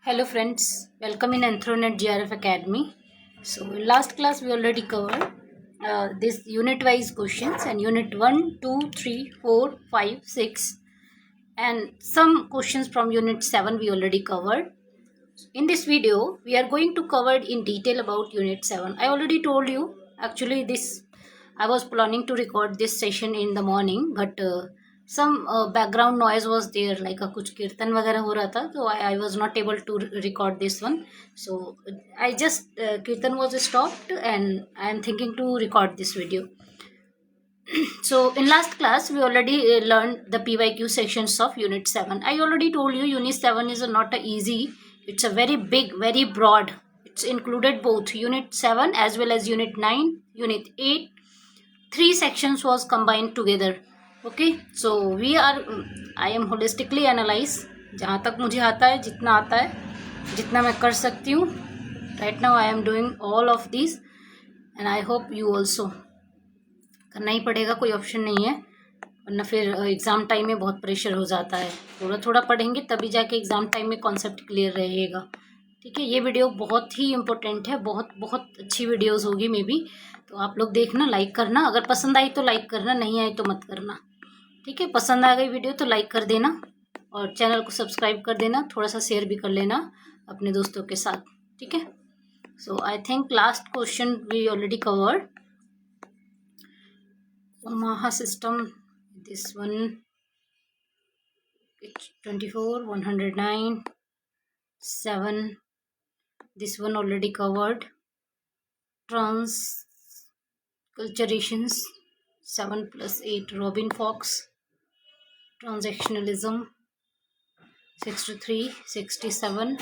Hello friends, welcome in Anthronet GRF Academy. So in last class we already covered this unit wise questions and unit 1, 2, 3, 4, 5, 6 and some questions from unit 7 we already covered. In this video we are going to cover in detail about unit 7. I already told you actually this I was planning to record this session in the morning but some background noise was there like a kuch kirtan वगैरह हो रहा था so I was not able to record this one. So I just kirtan was stopped and I am thinking to record this video. So in last class we already learned the PYQ sections of unit 7. I already told you unit 7 is not a easy, it's a very big, very broad. It's included both unit 7 as well as unit 9, unit 8. Three sections was combined together. Okay, so we are I am holistically analyze जहाँ तक मुझे आता है, जितना आता है, जितना मैं कर सकती हूँ. Right now I am doing all of these and I hope you also. करना ही पड़ेगा, कोई ऑप्शन नहीं है, वरना फिर एग्ज़ाम टाइम में बहुत प्रेशर हो जाता है. थोड़ा थोड़ा पढ़ेंगे तभी जाके एग्ज़ाम टाइम में कॉन्सेप्ट क्लियर रहेगा. ठीक है, ये वीडियो बहुत ही इम्पोर्टेंट है, बहुत बहुत अच्छी वीडियोस होगी मे बी. तो आप लोग देखना, लाइक करना, अगर पसंद आई तो लाइक करना, नहीं आई तो मत करना. ठीक है, पसंद आ गई वीडियो तो लाइक कर देना और चैनल को सब्सक्राइब कर देना, थोड़ा सा शेयर भी कर लेना अपने दोस्तों के साथ. ठीक है, so I think last question we already covered. Omaha system, this one, it's 24, 109, 7, this one already covered. Transculturations, 7 plus 8, Robin Fox. Transactionalism, 63, 67.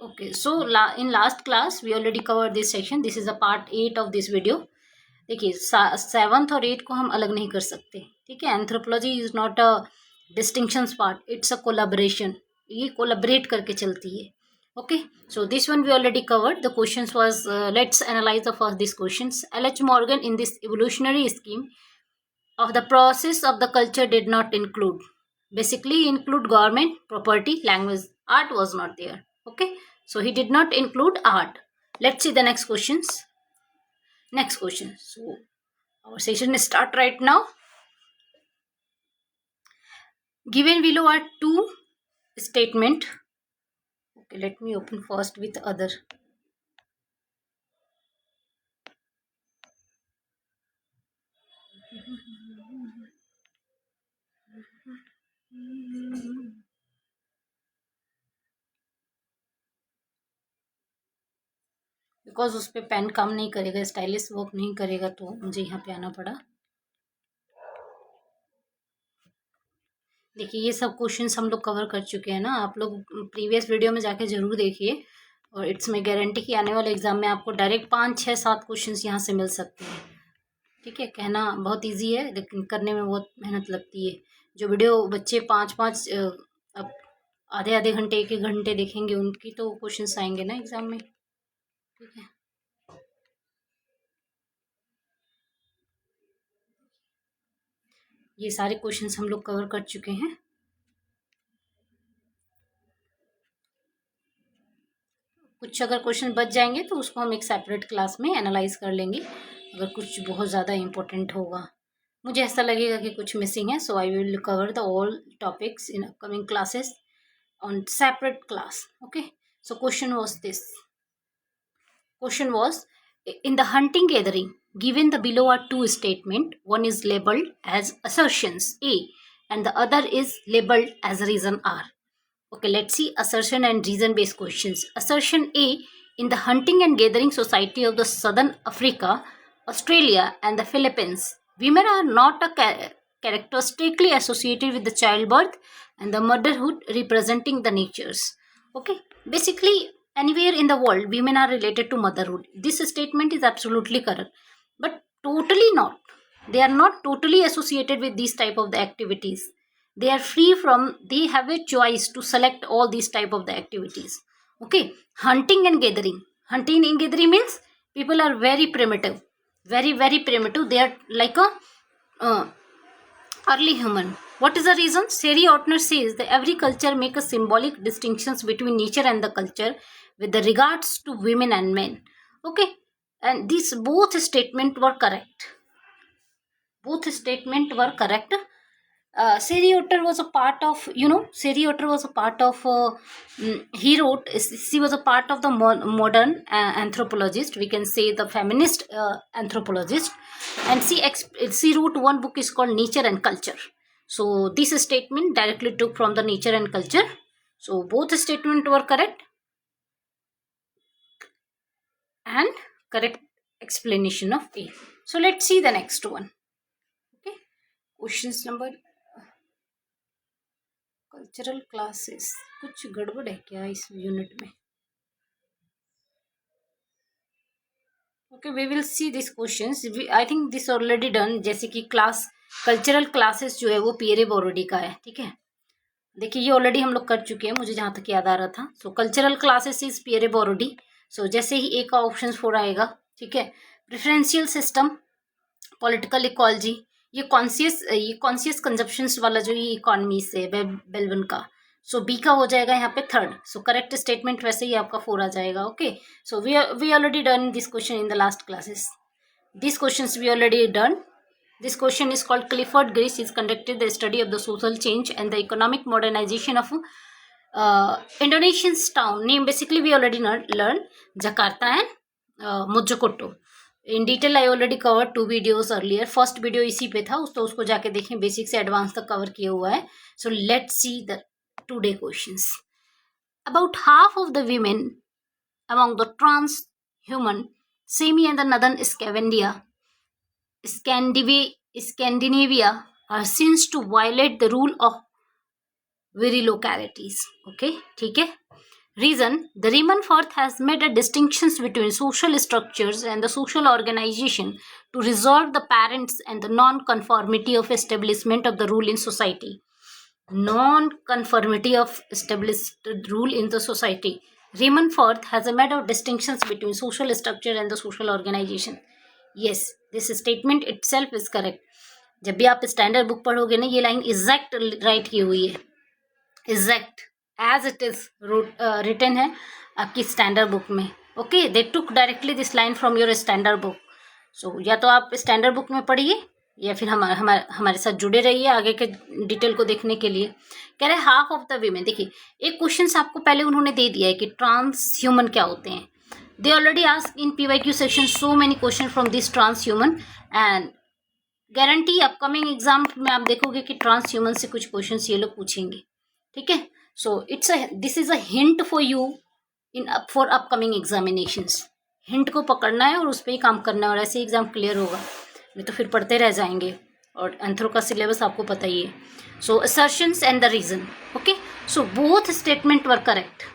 Okay, so in last class we already covered this section. This is a part 8 of this video. देखिए 7th और 8 को हम अलग नहीं कर सकते. ठीक है, anthropology is not a distinctions part, it's a collaboration. ये कोलैबोरेट करके चलती है. Okay, so this one we already covered. The questions was let's analyze the first these questions. L.H. Morgan in this evolutionary scheme of the process of the culture did not include, basically include government, property, language. Art was not there. Okay, so he did not include art. Let's see the next questions. Next question. So our session is start right now. Given below are two statement. Okay, let me open first with other. Because उस पर pen काम नहीं करेगा, stylish work नहीं करेगा, तो मुझे यहाँ पे आना पड़ा. देखिए ये सब क्वेश्चंस हम लोग कवर कर चुके हैं ना, आप लोग प्रीवियस वीडियो में जाके ज़रूर देखिए. और इट्स में गारंटी कि आने वाले एग्जाम में आपको डायरेक्ट 5, 6, 7 क्वेश्चंस यहाँ से मिल सकते हैं. ठीक है, कहना बहुत इजी है लेकिन करने में बहुत मेहनत लगती है. जो वीडियो बच्चे 5-5 अब आधे आधे घंटे 1-1 घंटे देखेंगे उनकी तो क्वेश्चंस आएंगे ना एग्जाम में. ठीक है, ये सारे क्वेश्चंस हम लोग कवर कर चुके हैं. कुछ अगर क्वेश्चन बच जाएंगे तो उसको हम एक सेपरेट क्लास में एनालाइज कर लेंगे, अगर कुछ बहुत ज़्यादा इम्पोर्टेंट होगा. मुझे ऐसा लगेगा कि कुछ मिसिंग है, so I will cover the all topics in upcoming classes on separate class. Okay, so question was this. Question was, in the hunting gathering given the below are two statement, one is labeled as assertions A and the other is labeled as reason R. Okay, let's see assertion and reason based questions. Assertion A, in the hunting and gathering society of the southern Africa, Australia and the Philippines, women are not a characteristically associated with the childbirth and the motherhood representing the natures. Okay, basically anywhere in the world women are related to motherhood. This statement is absolutely correct, but totally not. They are not totally associated with these type of the activities. They are free from, they have a choice to select all these type of the activities. Okay, hunting and gathering. Hunting and gathering means people are very primitive, very primitive. They are like a early human. What is the reason? Seri Ortner says that every culture make a symbolic distinctions between nature and the culture with the regards to women and men. Okay, and these both statement were correct. Both statement were correct. Seri Otter was a part of, Seri Otter was a part of, he wrote, she was a part of the modern anthropologist, we can say the feminist anthropologist, and she wrote one book is called Nature and Culture. So this statement directly took from the Nature and Culture. So both statements were correct and correct explanation of A. So let's see the next one. Okay, questions number cultural classes कुछ गड़बड़ है क्या इस unit में? Okay, we will see this questions. I think this already done. जैसे कि class cultural classes जो है वो पियरे बोरोडी का है. ठीक है, देखिए ये ऑलरेडी हम लोग कर चुके हैं, मुझे जहाँ तक याद आ रहा था. So cultural classes is Pierre Bourdieu. So जैसे ही एक का ऑप्शन 4 आएगा. ठीक है, प्रेफरेंशियल सिस्टम, पॉलिटिकल इकोलॉजी, ये कॉन्शियस कंजप्शंस वाला जो ये इकोनॉमी से बेलवन का. सो बी का हो जाएगा यहाँ पे 3rd. सो करेक्ट स्टेटमेंट वैसे ही आपका 4 आ जाएगा. Okay, so we already done this question in the last classes. This questions we already done. This question is called Clifford Geertz is conducted the study of the social change and the economic modernization of Indonesian's town. Name basically we already learned Jakarta and Mojokerto. In detail I already covered 2 videos earlier. First video इसी पे था, तो उसको जाके देखें, basic से advance तक cover किया हुआ है. So let's see the today questions. About half of the women among the transhuman semi and the northern Scandinavia are seen to violate the rule of very localities. Okay, ठीक है. Reason: the Riemann Firth has made a distinction between social structures and the social organization to resolve the parents and the non-conformity of establishment of the rule in society. Non-conformity of established rule in the society. Riemann Firth has made a distinctions between social structure and the social organization. Yes, this statement itself is correct. जब भी आप standard book पढ़ोगे ना, ये line exact right की हुई है. Exact as it is written है आपकी स्टैंडर्ड बुक में. Okay, they took directly this line from your standard book. So या तो आप स्टैंडर्ड बुक में पढ़िए या फिर हमारे साथ जुड़े रहिए आगे के डिटेल को देखने के लिए. कह रहे हाफ ऑफ द वीमेन. देखिए एक क्वेश्चन आपको पहले उन्होंने दे दिया है कि ट्रांस ह्यूमन क्या होते हैं. They already asked in PYQ section so many questions from this transhuman and guarantee upcoming exam में आप देखोगे कि transhuman से कुछ क्वेश्चंस ये लोग पूछेंगे. ठीक है, so this is a hint for you for upcoming examinations. Hint को पकड़ना है और उस पर ही काम करना है और ऐसे एग्जाम क्लियर होगा, नहीं तो फिर पढ़ते रह जाएंगे. और एंथ्रो का सिलेबस आपको पता ही है. सो assertions and the reason. Okay, so both statement were correct.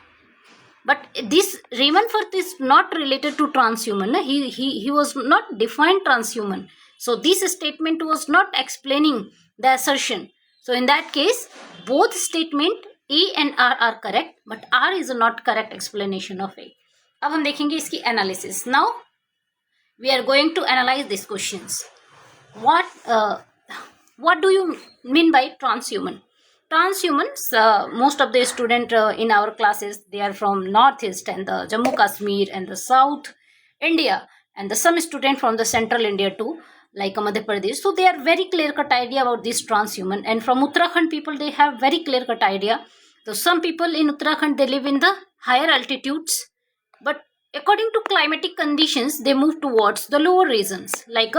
But this Riemann Firth is not related to transhuman. He was not defined transhuman. So this statement was not explaining the assertion. So in that case, both statement A and R are correct, but R is not correct explanation of A. अब हम देखेंगे इसकी analysis. Now we are going to analyze these questions. What do you mean by transhuman? Transhumans, most of the student in our classes, they are from northeast and the Jammu Kashmir and the south India, and the some student from the central India too, like Madhya Pradesh. So they are very clear cut idea about this transhuman. And from Uttarakhand people, they have very clear cut idea. So some people in Uttarakhand, they live in the higher altitudes, but according to climatic conditions they move towards the lower regions. Like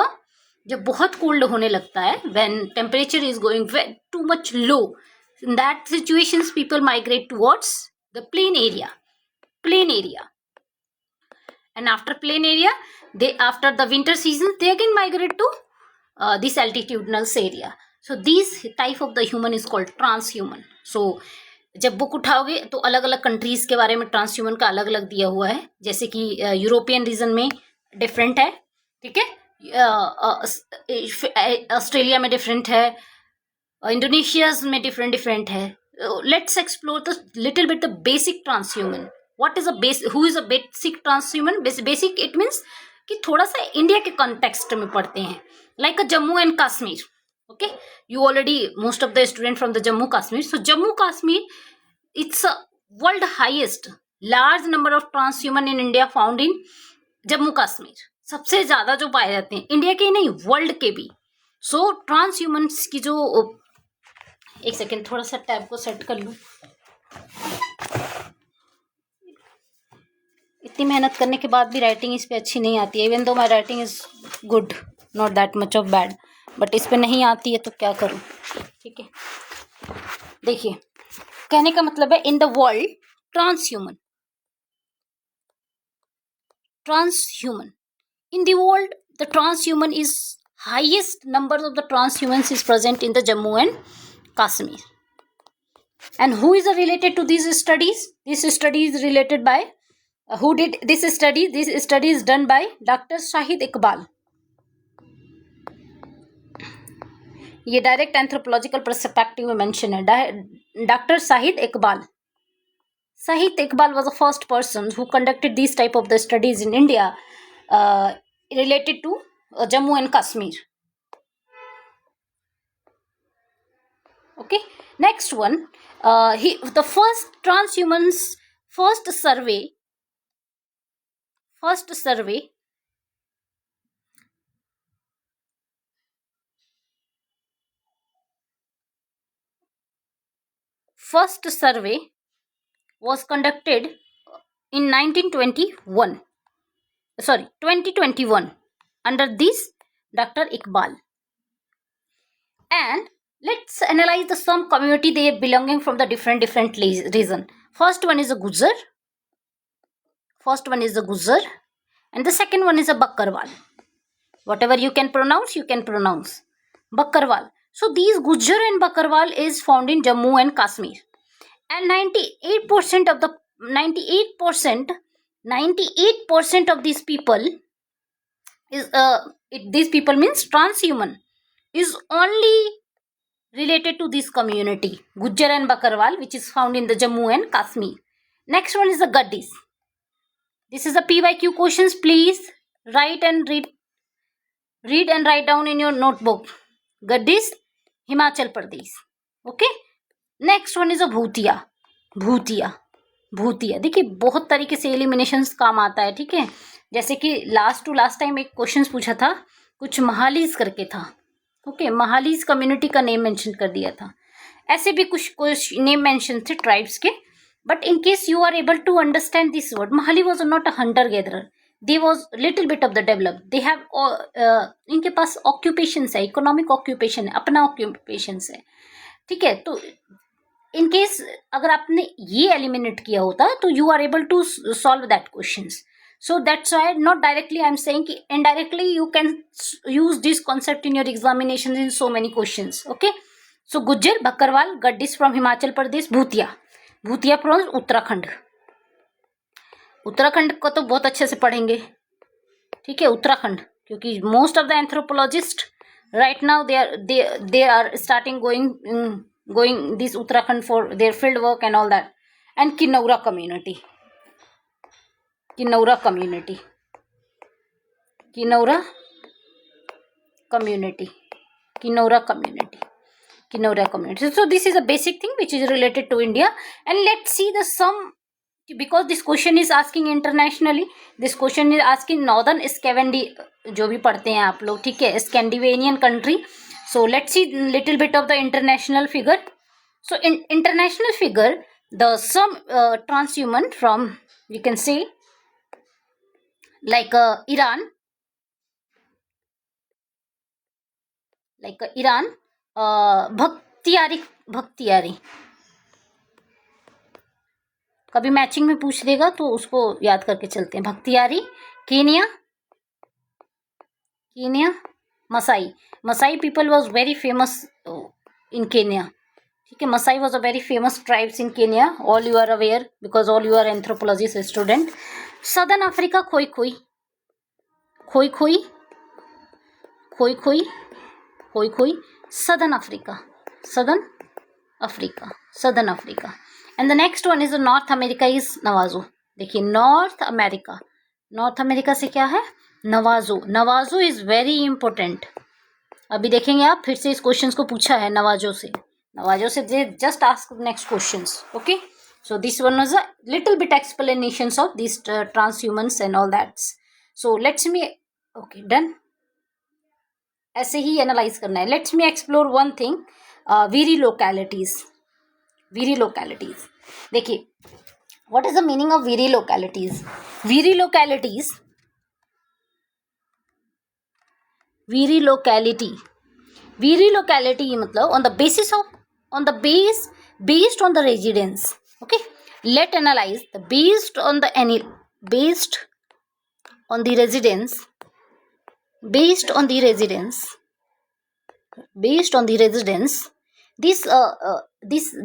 जब बहुत cold होने लगता है, when temperature is going too much low, in that situations people migrate towards the plain area. And after plain area, after the winter season, they again migrate to this altitudinal area. So this type of the human is called transhuman. So जब book उठाओगे तो अलग अलग countries के बारे में ट्रांसह्यूमन का अलग अलग दिया हुआ है. जैसे कि यूरोपियन रीजन में डिफरेंट है. ठीक है, ऑस्ट्रेलिया में डिफरेंट है, इंडोनेशिया में डिफरेंट है. Let's explore the little bit the basic transhuman. What is who is a basic transhuman? Basic it means कि थोड़ा सा इंडिया के कॉन्टेक्स्ट में पढ़ते हैं. Like Jammu and Kashmir. Okay, you already, most of the student from the Jammu Kashmir. So Jammu Kashmir, it's a world highest large number of transhuman in India found in Jammu Kashmir. सबसे ज्यादा जो पाए जाते हैं इंडिया के ही नहीं वर्ल्ड के भी. सो ट्रांसह्यूमन्स की जो, एक सेकेंड थोड़ा सा टैब को सेट कर लूं. इतनी मेहनत करने के बाद भी राइटिंग इस पे अच्छी नहीं आती है. इवन दो my writing is good, not that much of bad, but इस पे नहीं आती है तो क्या करूं. ठीक है, देखिए कहने का मतलब है in the world transhuman, transhuman in the world, the transhuman is highest number of the transhumans is present in the Jammu and Kashmir. And who is related to these studies? This study is related by who did this study? This study is done by Dr. Shahid Iqbal. ये direct anthropological perspective में mention है. Doctor Shahid Iqbal. Sahit Iqbal was the first person who conducted these type of the studies in India related to Jammu and Kashmir. Okay, next one, the first transhumans first survey was conducted in 2021 under this Dr. Iqbal. And let's analyze the some community they are belonging from the different reason. First one is a Gujjar, and the second one is a Bakkarwal. Whatever you can pronounce, Bakkarwal. So these Gujjar and Bakkarwal is found in Jammu and Kashmir. And 98% of these people is these people means transhuman is only related to this community Gujjar and Bakkarwal, which is found in the Jammu and Kashmir. Next one is the Gaddis. This is the PYQ questions. Please write and read and write down in your notebook. Gaddis, Himachal Pradesh. Okay. Next one is अ भूतिया. देखिए बहुत तरीके से eliminations काम आता है. ठीक है, जैसे कि लास्ट टाइम एक क्वेश्चन पूछा था, कुछ महालीज करके था. ओके, महालीज कम्युनिटी का नेम मेंशन कर दिया था. ऐसे भी कुछ नेम मेंशन थे ट्राइब्स के. But in case you are able to understand this word, Mahali was not a hunter gatherer, they was little bit of the develop. They have इनके पास ऑक्यूपेशन है, इकोनॉमिक ऑक्यूपेशन है, अपना ऑक्यूपेशन है. ठीक है, तो इन केस अगर आपने ये एलिमिनेट किया होता तो you are able to solve that questions. So that's why not directly I am saying कि indirectly you can use this concept in your examination in so many questions. Okay, so Gujjar, Bakarwal, Gaddis from Himachal Pradesh, Bhutia from Uttarakhand को तो बहुत अच्छे से पढ़ेंगे. ठीक है, उत्तराखंड, क्योंकि most of the anthropologist right now they are starting going this Uttarakhand for their field work and all that. And Kinnaura community. So this is a basic thing which is related to India. And let's see the sum, because this question is asking internationally. This question is asking northern Scandinavia, जो भी पढ़ते हैं आप लोग. ठीक है, Scandinavian country. So let's see little bit of the international figure. So in international figure, the some transhuman from, you can say, like Iran, भक्तियारी. कभी matching में पूछ देगा तो उसको याद करके चलते हैं. भक्तियारी, Kenya, Masai people was very famous in Kenya. ठीक है, Masai was a very famous tribes in Kenya. All you are aware because all you are anthropologist student. Southern Africa, Khoikhoi. Southern Africa. And the next one is North America is Navajo. देखिए North America से क्या है? Navajo is very important. अभी देखेंगे आप फिर से इस क्वेश्चन को पूछा है नवाजो से they just ask next questions. Okay, so this one was a little bit explanations of these transhumans and all that. So let's me okay done. ऐसे ही एनालाइज करना है. Let's me explore one thing, virilocalities. देखिए, what is the meaning of virilocalities? Virilocality मतलब based on the residence. Okay, let analyze the based on the residence.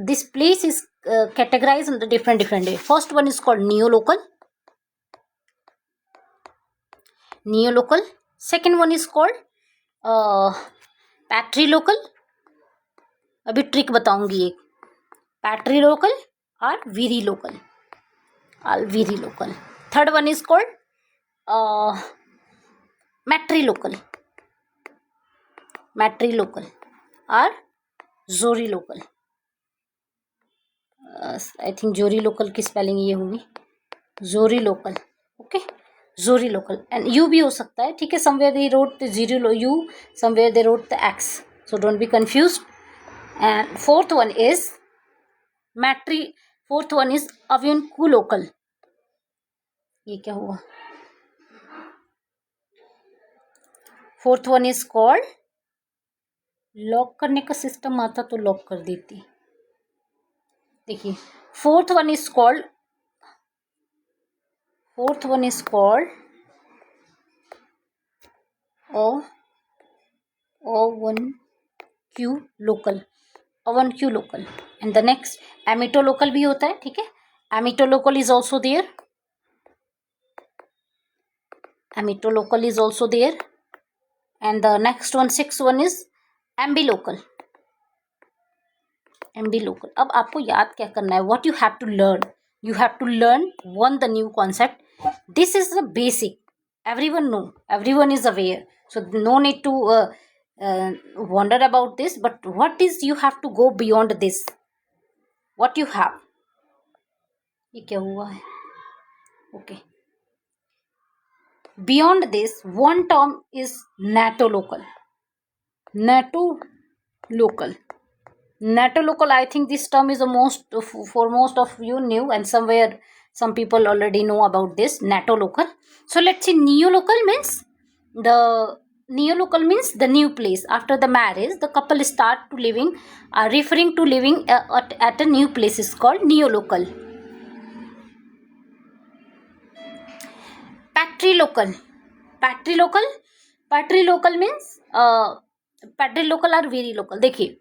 This place is categorized into different way. First one is called neolocal. Second one is called patrilocal. अभी trick बताऊंगी एक. patrilocal or virilocal. Third one is called matrilocal or zorilocal. I think zorilocal की spelling ये होगी zorilocal. Okay, zorilocal. And u भी हो सकता है, ठीक है. somewhere they wrote the zero u, somewhere they wrote the x, so don't be confused. And fourth one is avunculocal. ये क्या हुआ? Fourth one is called, lock करने का सिस्टम आता तो लॉक कर देती. देखिए, fourth one is called avunculocal. And the next amitolocal भी होता है, ठीक है. Amitolocal is also there. And the next one, sixth one is ambilocal. अब आपको याद क्या करना है? What you have to learn? You have to learn the new concept. This is the basic. Everyone know. Everyone is aware. So no need to wonder about this. But what is you have to go beyond this? What you have? ये क्या हुआ है? Okay. Beyond this, one term is natolocal. I think this term is the most for most of you new, and somewhere some people already know about this natolocal. So let's see, neolocal means the new place. After the marriage, the couple start to living, referring to living at a new place is called neolocal. Patrilocal means patrilocal or virilocal. देखिए,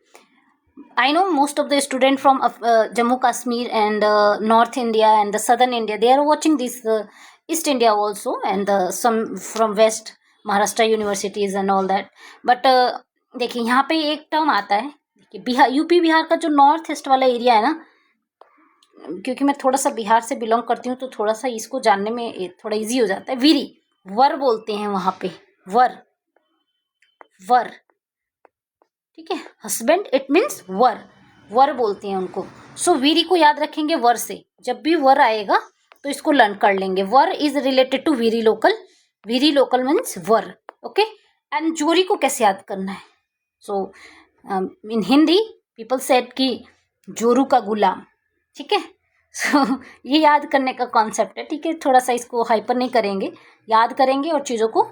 I know most of the student from Jammu Kashmir and North India and the Southern India, they are watching this East India also, and some from West Maharashtra universities and all that. But देखिए, यहाँ पे एक term आता है. Bihar, UP Bihar का जो north east वाला area है ना, क्योंकि मैं थोड़ा सा बिहार से बिलोंग करती हूँ तो थोड़ा सा इसको जानने में थोड़ा इजी हो जाता है. वर बोलते हैं वहाँ पे. वर, ठीक है. हस्बैंड इट मीन्स वर बोलते हैं उनको. सो वीरी को याद रखेंगे वर से. जब भी वर आएगा तो इसको लर्न कर लेंगे. वर is related to virilocal means वर. ओके. एंड जोरी को कैसे याद करना है? So in Hindi people said कि जोरू का गुलाम, ठीक है. सो ये याद करने का कॉन्सेप्ट है, ठीक है. थोड़ा सा इसको हाइपर नहीं करेंगे, याद करेंगे और चीज़ों को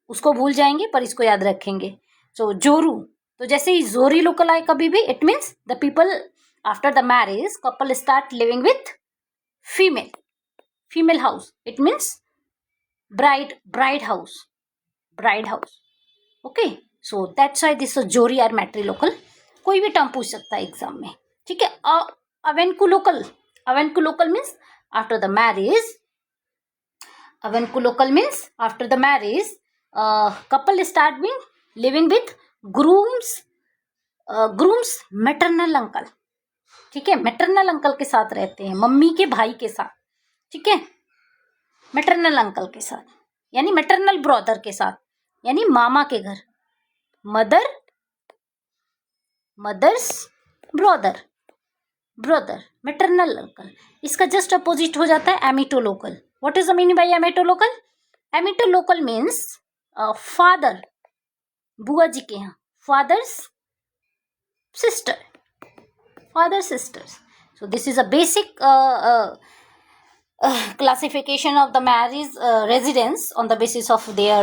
उसको भूल जाएंगे पर इसको याद रखेंगे. सो जोरू, तो जैसे ही जोरी लोकल आए कभी भी, it means the people after the marriage couple start living with female house. It means bride house. Okay. So that's why this जोरी आर मैट्रिलोकल. कोई भी टर्म पूछ सकता है एग्जाम में, ठीक है. Avunculocal means after the marriage, couple start being living with groom's maternal uncle, ठीक है. मैटरनल अंकल के साथ रहते हैं, मम्मी के भाई के साथ, ठीक है. मैटरनल अंकल के साथ यानी मैटरनल ब्रदर के साथ, यानी मामा के घर. Mother, mother's brother, brother maternal uncle. इसका जस्ट अपोजिट हो जाता है amitolocal. What is the meaning by amitolocal? Amitolocal means father, बुआ जी के यहाँ, father's sister, father sisters. So this is a basic classification of the marriage residence on the basis of their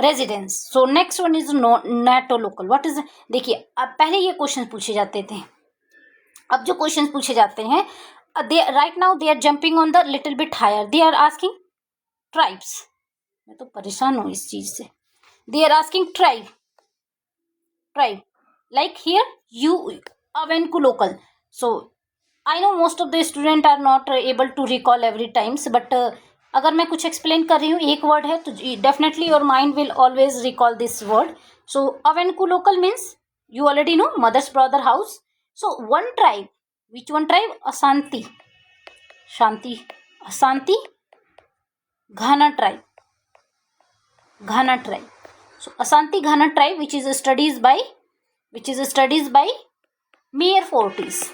residence. So next one is natolocal. What is? देखिए अब पहले ये question पूछे जाते थे, अब जो क्वेश्चन पूछे जाते हैं right now they are jumping on the little bit higher. They are asking tribes. मैं तो परेशान हूँ इस चीज से. They are asking tribe. Like here you avenculocal. So I know most of the student are not able to recall every times, but अगर मैं कुछ explain कर रही हूँ, एक word है तो definitely your mind will always recall this word. So avenculocal means you already know, mother's brother house. So one tribe, which one tribe? Asanti, Shanti, Asanti, Ghana tribe, Ghana tribe. So Asanti Ghana tribe, which is studies by Mayor Fortis.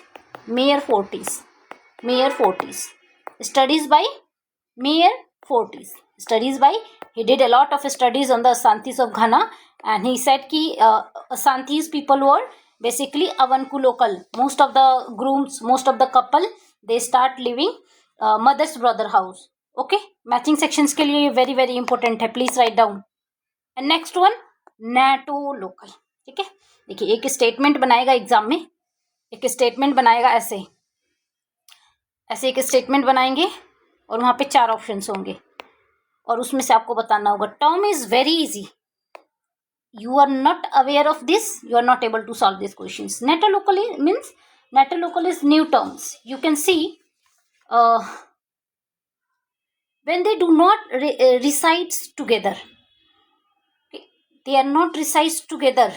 Studies by Mayor Fortis. He did a lot of studies on the Asantis of Ghana, and he said कि Asantis people were basically avunculocal. Most of the grooms, most of the couple, they start living mother's brother house. Okay, matching sections के लिए very very important है. Please write down. And next one, natolocal. ठीक है, देखिए एक statement बनाएगा exam में, एक स्टेटमेंट बनाएगा ऐसे एक स्टेटमेंट बनाएंगे और वहां पे 4 ऑप्शंस होंगे और उसमें से आपको बताना होगा. Term is very easy. You are not aware of this, you are not able to solve this questions. natolocal means natolocal is new terms. You can see when they do not resides together. They are not resides together.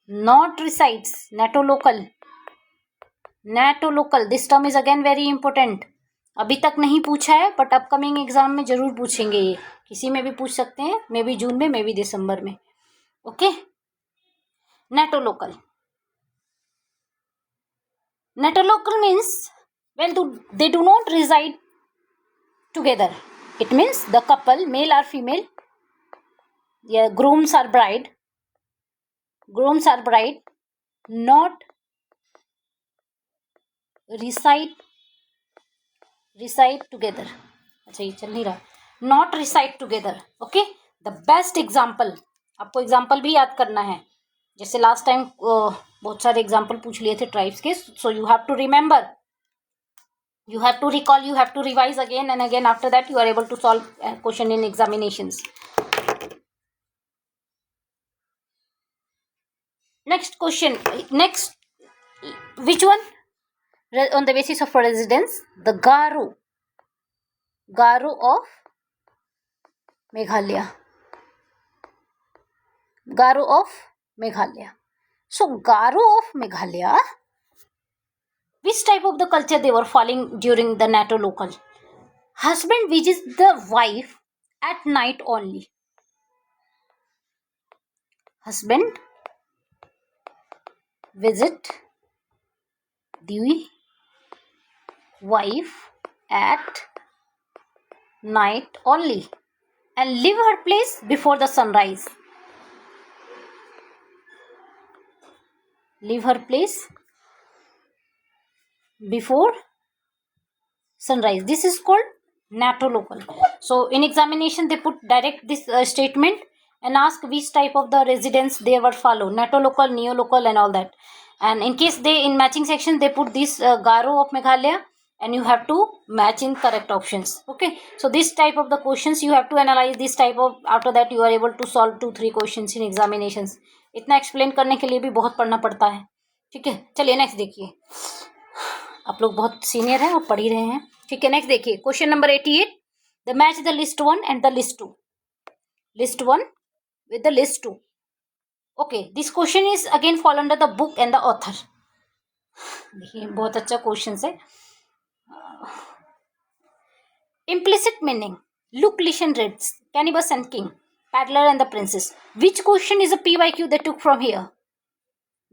Not resides. natolocal. This term is again very important. अभी तक नहीं पूछा है but upcoming exam में जरूर पूछेंगे. ये किसी में भी पूछ सकते हैं, मे बी जून में, मे बी दिसंबर में. Okay, natolocal. Natolocal means when they do not reside together. It means the couple, male or female, grooms are bride, not reside together. अच्छा ये चल नहीं रहा. Not reside together. Okay, the best example, आपको example भी याद करना है. जैसे लास्ट टाइम बहुत सारे एग्जाम्पल पूछ लिए थे ट्राइब्स के. So you have to remember, you have to recall, you have to revise again and again. After that you are able to solve question in examinations. Next question. Next, which one? On the basis of residence, the Garo of Meghalaya. So Garo of Meghalaya, which type of the culture they were following during the natolocal? Husband visits the wife at night only. Husband visit the wife at night only and leave her place before the sunrise. Leave her place before sunrise. This is called natolocal. So in examination they put direct this statement and ask which type of the residence they were follow, natolocal, neolocal and all that. And in case they in matching section they put this Garo of Meghalaya, and you have to match in correct options. Okay, so this type of the questions you have to analyze this type of. After that you are able to solve 2-3 questions in examinations. इतना explain करने के लिए भी बहुत पढ़ना पड़ता है. ठीक है, चलिए नेक्स्ट देखिए. आप लोग बहुत सीनियर हैं और पढ़ ही रहे हैं. ठीक है, नेक्स्ट देखिए question number 88. The match the list 1 and the list 2. List 1 with the list 2. Okay, this question is again fall under the book and the author. देखिए बहुत अच्छा क्वेश्चन है. Implicit meaning, Luke, listen, reads Cannibus and King. Paddler and the Princess. Which question is a PYQ they took from here?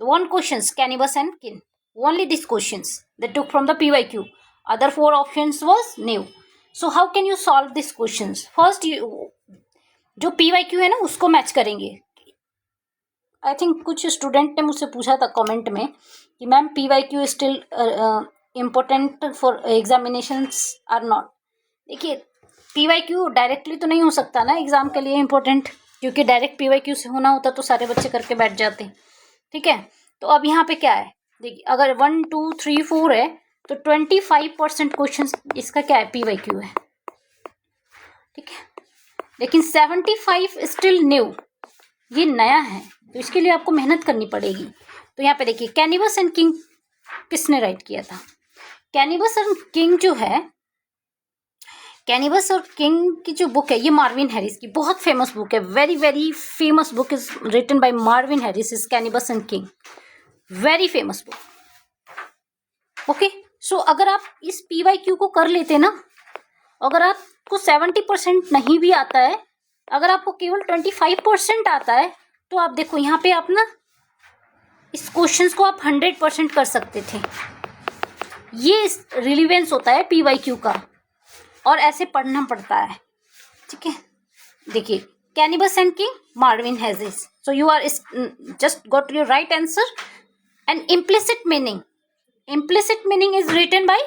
The one questions, Cannibus and Kin. Only these questions they took from the PYQ. Other 4 options was new. So how can you solve these questions? First, you जो PYQ है ना उसको match करेंगे. I think कुछ student ने मुझसे पूछा था कमेंट में कि ma'am PYQ still important for examinations are not. देखिए PYQ डायरेक्टली तो नहीं हो सकता ना एग्जाम के लिए इम्पोर्टेंट, क्योंकि डायरेक्ट PYQ से होना होता तो सारे बच्चे करके बैठ जाते. ठीक है, तो अब यहाँ पे क्या है, देखिए अगर 1 2 3 4 है तो 25% क्वेश्चन इसका क्या है, PYQ है. ठीक है, लेकिन 75 स्टिल न्यू, ये नया है तो इसके लिए आपको मेहनत करनी पड़ेगी. तो यहाँ पे देखिए कैनिबस एंड किंग किसने राइट किया था. कैनिबस एंड किंग जो है, कैनिबस और किंग की जो बुक है ये मार्विन हैरिस की बहुत फेमस बुक है. Very very famous book is written by Marvin Harris is cannibals and king. Very famous book. Okay, so अगर आप इस PYQ को कर लेते ना, अगर आपको 70% नहीं भी आता है, अगर आपको केवल 25% आता है तो आप देखो यहाँ पे आप ना इस क्वेश्चंस को आप 100% कर सकते थे. ये रिलीवेंस होता है PYQ का और ऐसे पढ़ना पड़ता है. ठीक है, देखिए cannibals and king Marvin Harris. So you are just got your right answer. And implicit meaning is written by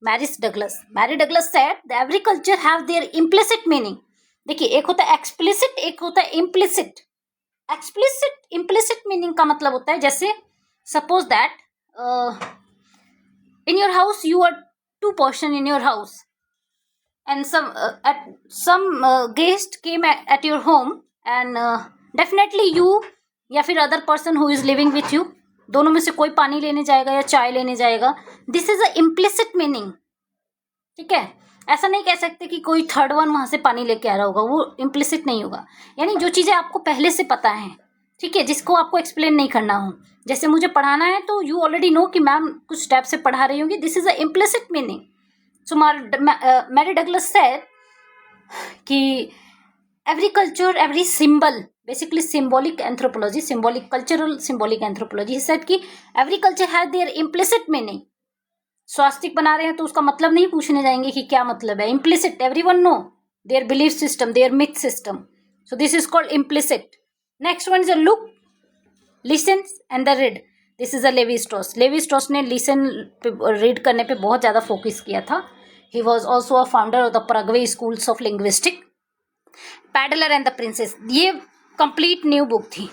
Mary Douglas. Mary Douglas said the every culture have their implicit meaning. देखिए एक होता है explicit, एक होता है implicit. Implicit meaning का मतलब होता है जैसे suppose that in your house you are 2 person in your house and some guest came at your home and definitely you या फिर other person who is living with you, दोनों में से कोई पानी लेने जाएगा या चाय लेने जाएगा. This is a implicit meaning. ठीक है, ऐसा नहीं कह सकते कि कोई थर्ड वन वहां से पानी लेके आ रहा होगा, वो इम्प्लिसिट नहीं होगा. यानी जो चीजें आपको पहले से पता है, ठीक है, जिसको आपको एक्सप्लेन नहीं करना हो. जैसे मुझे पढ़ाना है तो यू ऑलरेडी नो कि मैम कुछ स्टेप से पढ़ा रही होंगी. This is a implicit meaning. So Mary Douglas said कि every culture, every symbol, basically symbolic anthropology, symbolic cultural symbolic anthropology said कि every culture has their implicit meaning. स्वास्तिक बना रहे हैं तो उसका मतलब नहीं पूछने जाएंगे कि क्या मतलब है. Implicit, everyone know their belief system, their myth system. So this is called implicit. Next one is a look, listen and the read. This is a Levi Strauss. Levi Strauss ने लिसन रीड करने पे बहुत ज़्यादा focus किया था. He was also a founder of the Prague schools of linguistic. Pedlar and the princess, ये complete new book थी,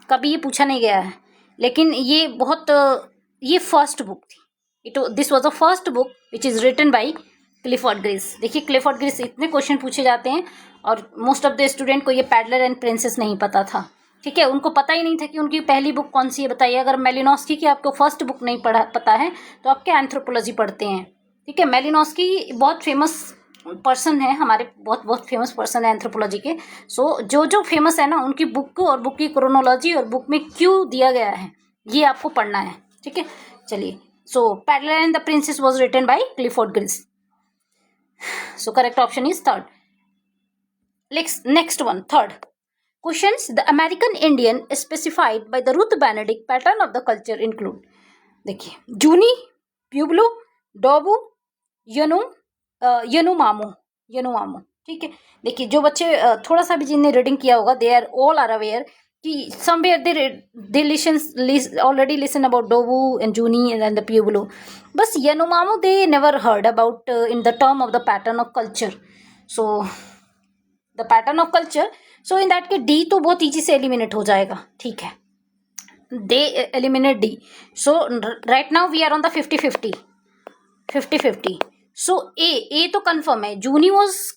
कभी ये पूछा नहीं गया है, लेकिन ये बहुत ये फर्स्ट बुक थी. This was a first book which is written by Clifford Geertz. देखिए क्लिफोर्ड ग्रीस इतने क्वेश्चन पूछे जाते हैं और मोस्ट ऑफ द स्टूडेंट को ये पैडलर एंड प्रिंसेस नहीं पता था. ठीक है, उनको पता ही नहीं था कि उनकी पहली बुक कौन सी है. बताइए, अगर मेलिनोस्की की आपको फर्स्ट बुक नहीं पता है तो आप क्या एंथ्रोपोलॉजी पढ़ते हैं. ठीक है, मेलिनोस्की बहुत फेमस पर्सन है, हमारे बहुत बहुत फेमस पर्सन है एंथ्रोपोलॉजी के. सो जो फेमस है ना उनकी बुक को और बुक की क्रोनोलॉजी और बुक में क्यों दिया गया है ये आपको पढ़ना है. ठीक है, चलिए. So pedlar and the princess was written by Clifford Geertz. So correct option is third. Next one, third. Questions the American Indian specified by the Ruth Benedict pattern of the culture include. देखिए जूनी, Pueblo, डोबू, यनुमामो. ठीक है, देखिए जो बच्चे थोड़ा सा भी जिन्हें रीडिंग किया होगा they are all are aware कि somewhere they already listen about Dobu and Zuni and the Pueblo. बस Yanomamo they never heard about in the term of the pattern of culture. So the pattern of culture, so in that के D तो बहुत ईजी से eliminate हो जाएगा. ठीक है, they eliminate D. So right now we are on the 50-50. So A तो कंफर्म है, जूनी was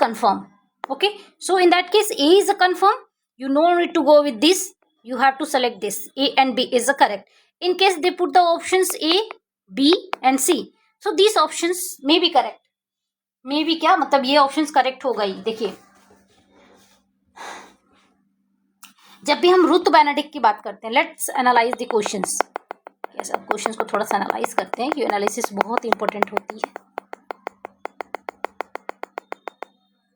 confirm. Okay, so in that case A is a confirm. You no need to go with this, you have to select this. A and B is a correct. In case they put the options A, B and C, so this options may be correct. May be क्या मतलब, ये options correct हो गई. देखिए जब भी हम Ruth Benedict की बात करते हैं, लेट्स एनालाइज द क्वेश्चंस. ऐसा क्वेश्चंस को थोड़ा सा एनालाइज करते हैं, ये एनालिसिस बहुत इंपॉर्टेंट होती है.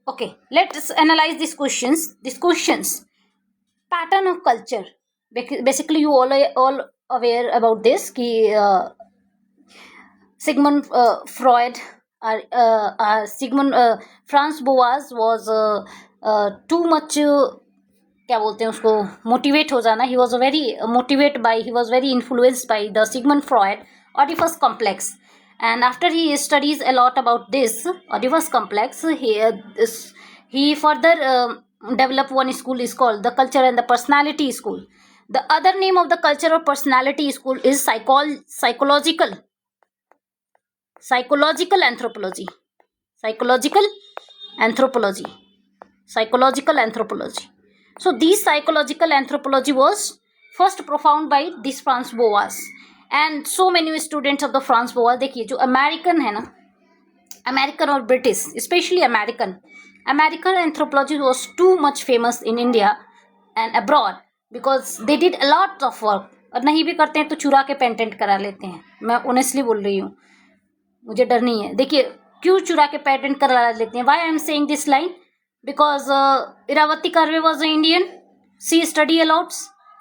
Okay, let's analyze these questions. Pattern of culture. Basically, you all aware about this. Ki Sigmund Freud, Sigmund Franz Boas was too much. क्या बोलते हैं उसको मोटिवेट हो जाना. He was very influenced by the Sigmund Freud Oedipus complex, and after he studies a lot about this Oedipus complex, he further developed one school is called the Culture and the Personality School. The other name of the Culture or Personality School is psychological anthropology. Psychological anthropology. So this psychological anthropology was first propounded by this Franz Boas, and so many students of the Franz Boas. देखिए जो American है ना, American और British, specially American anthropology was too much famous in India and abroad because they did a lot of work. और नहीं भी करते हैं तो चुरा के पेटेंट करा लेते हैं. मैं ऑनेस्टली बोल रही हूँ, मुझे डर नहीं है. देखिए क्यों चुरा के पेटेंट करा लेते हैं. Why I am saying this line? Because Iravati Karve was an Indian. She studied a lot.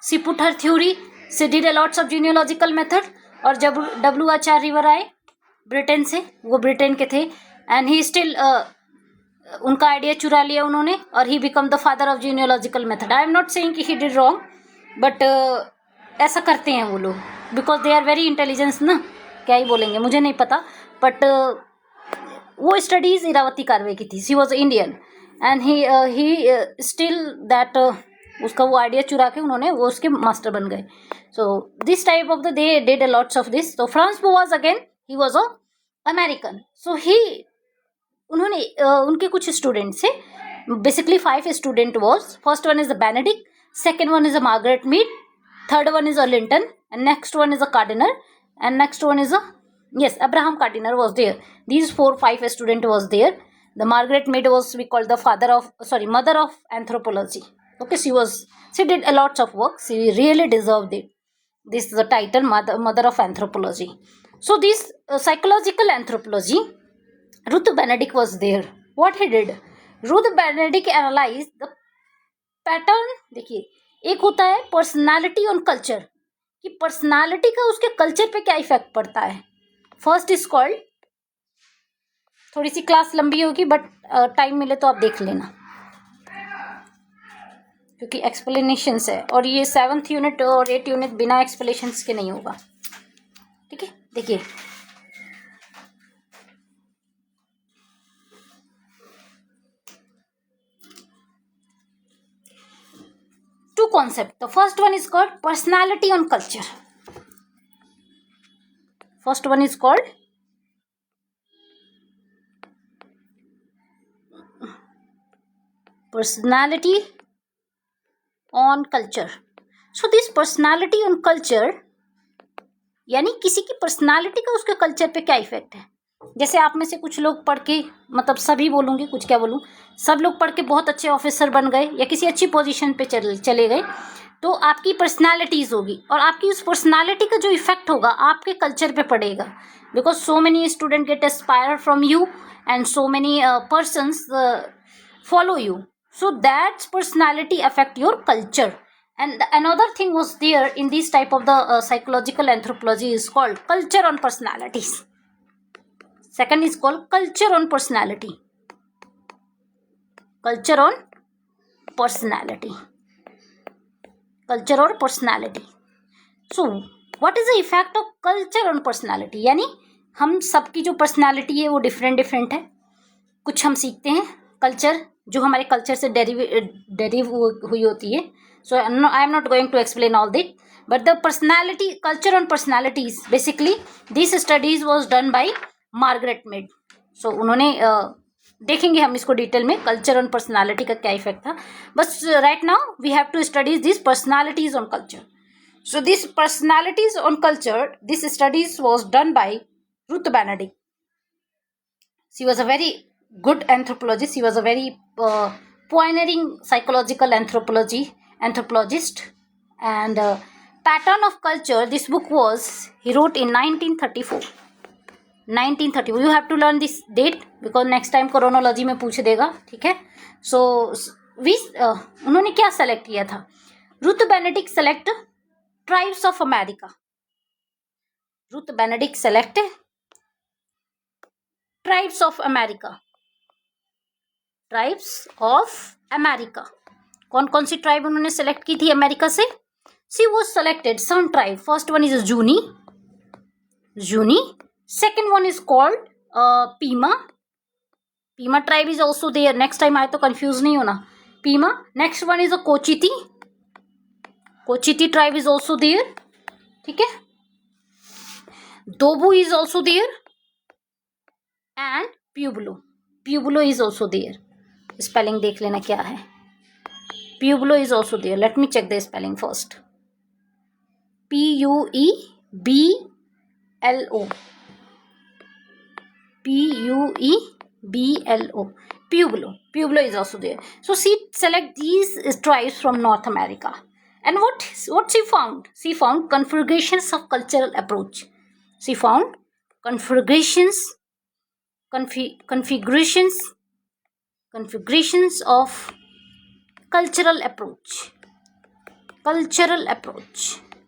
She put her theory. She did a lots of genealogical method. और जब W.H.R. रिवर आए ब्रिटेन से, वो Britain के थे, and he still उनका idea चुरा लिया उन्होंने, और he become the father of genealogical method. I am not saying कि ही डिड रॉन्ग, बट ऐसा करते हैं वो लोग because they are very intelligence ना. क्या ही बोलेंगे, मुझे नहीं पता, बट वो स्टडीज इरावती कार्वे की थी. She was Indian and he still that उसका वो आइडिया चुरा के उन्होंने वो उसके मास्टर बन गए. So this type of the they did a lots of this. तो Franz Boas again he was a American. So he उन्होंने उनके कुछ स्टूडेंट से, basically 5 student was. First one is a Benedict, second one is a Margaret Mead, third one is a Linton, and next one is a Gardiner, and next one is Abraham Gardiner was there. These 4-5 student was there. The Margaret Mead was, we call the mother of anthropology. Okay, she did a lot of work. She really deserved it. This is the title, mother of anthropology. So this psychological anthropology, Ruth Benedict was there. What he did, Ruth Benedict analyzed the pattern. देखिए, एक होता है personality on culture, कि personality का उसके culture पे क्या effect पड़ता है. फर्स्ट इज कॉल्ड, थोड़ी सी क्लास लंबी होगी बट टाइम मिले तो आप देख लेना, क्योंकि एक्सप्लेनेशंस है, और ये 7th यूनिट और 8th यूनिट बिना एक्सप्लेनेशंस के नहीं होगा. ठीक है, देखिए two concepts. The first one is called personality on culture. First one is called personality on culture. So this personality on culture यानी किसी की पर्सनालिटी का उसके कल्चर पे क्या इफेक्ट है. जैसे आप में से कुछ लोग पढ़ के, मतलब सभी बोलूँगी, कुछ क्या बोलूँ, सब लोग पढ़ के बहुत अच्छे ऑफिसर बन गए या किसी अच्छी पोजीशन पे चले गए, तो आपकी पर्सनालिटीज़ होगी, और आपकी उस पर्सनालिटी का जो इफेक्ट होगा आपके कल्चर पे पड़ेगा. Because so many student gate inspire from you and so many persons follow you, so that personality affect your culture. And another thing was there in this type of the psychological anthropology is called culture on personalities. Second is called culture on personality. Culture on personality. Culture or personality. So what is the effect of culture on personality? यानी हम सबकी जो personality है वो different है. कुछ हम सीखते हैं कल्चर, जो हमारे कल्चर से डेरिव हुई होती है. So I am not going to explain all that, but the personality, culture on personalities, basically this studies was done by Margaret Mead. So उन्होंने देखेंगे हम इसको डिटेल में, कल्चर ऑन पर्सनैलिटी का क्या इफेक्ट था. बस right now we have to studies this personalities on culture. So this personalities on culture, this studies was done by Ruth Benedict. She was a very good anthropologist. He was a very pioneering psychological anthropologist. And Pattern of Culture, this book was, he wrote in 1934. 1934. You have to learn this date because next time chronology में पूछ देगा, ठीक है. सो उन्होंने क्या select किया था? Ruth Benedict select tribes of America. Ruth Benedict select tribes of America. Tribes of America. कौन कौन सी ट्राइब उन्होंने सेलेक्ट की थी अमेरिका से? She was selected some tribe. First one is Zuni. Second one is called Pima. Pima tribe is also there. Next time आए तो confuse नहीं होना. Pima. Next one is a Cochiti. Cochiti tribe is also there. ठीक है. Dobu is also there. And Pueblo. Pueblo is also there. Spelling देख लेना क्या है. Pueblo is also there. Let me check the spelling first. Pueblo. Pueblo. Pueblo is also there. So she select these tribes from North America. And what she found? She found configurations of cultural approach. She found configurations of cultural approach.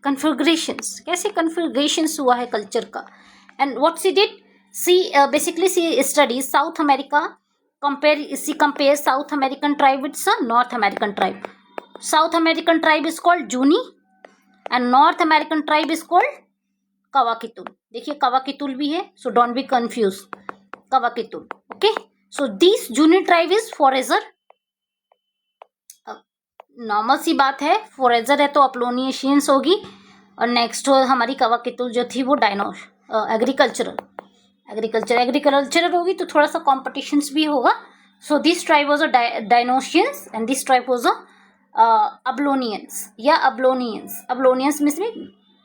Configurations. कैसे configurations हुआ है culture का? And what she did? She basically she studies South America. She compares South American tribe with some North American tribe. South American tribe is called Juni and North American tribe is called Kawakitul. देखिए Kawakitul भी है, so don't be confused. Kawakitul. Okay. So this Juni tribe is forager. Normal सी बात है, फोरेजर है तो अपलोनिशियंस होगी. और नेक्स्ट हमारी कवाकितुल जो थी वो एग्रीकल्चरल होगी, तो थोड़ा सा कॉम्पिटिशन्स भी होगा. So this tribe was a Dionysians and this tribe was a Apollonians means में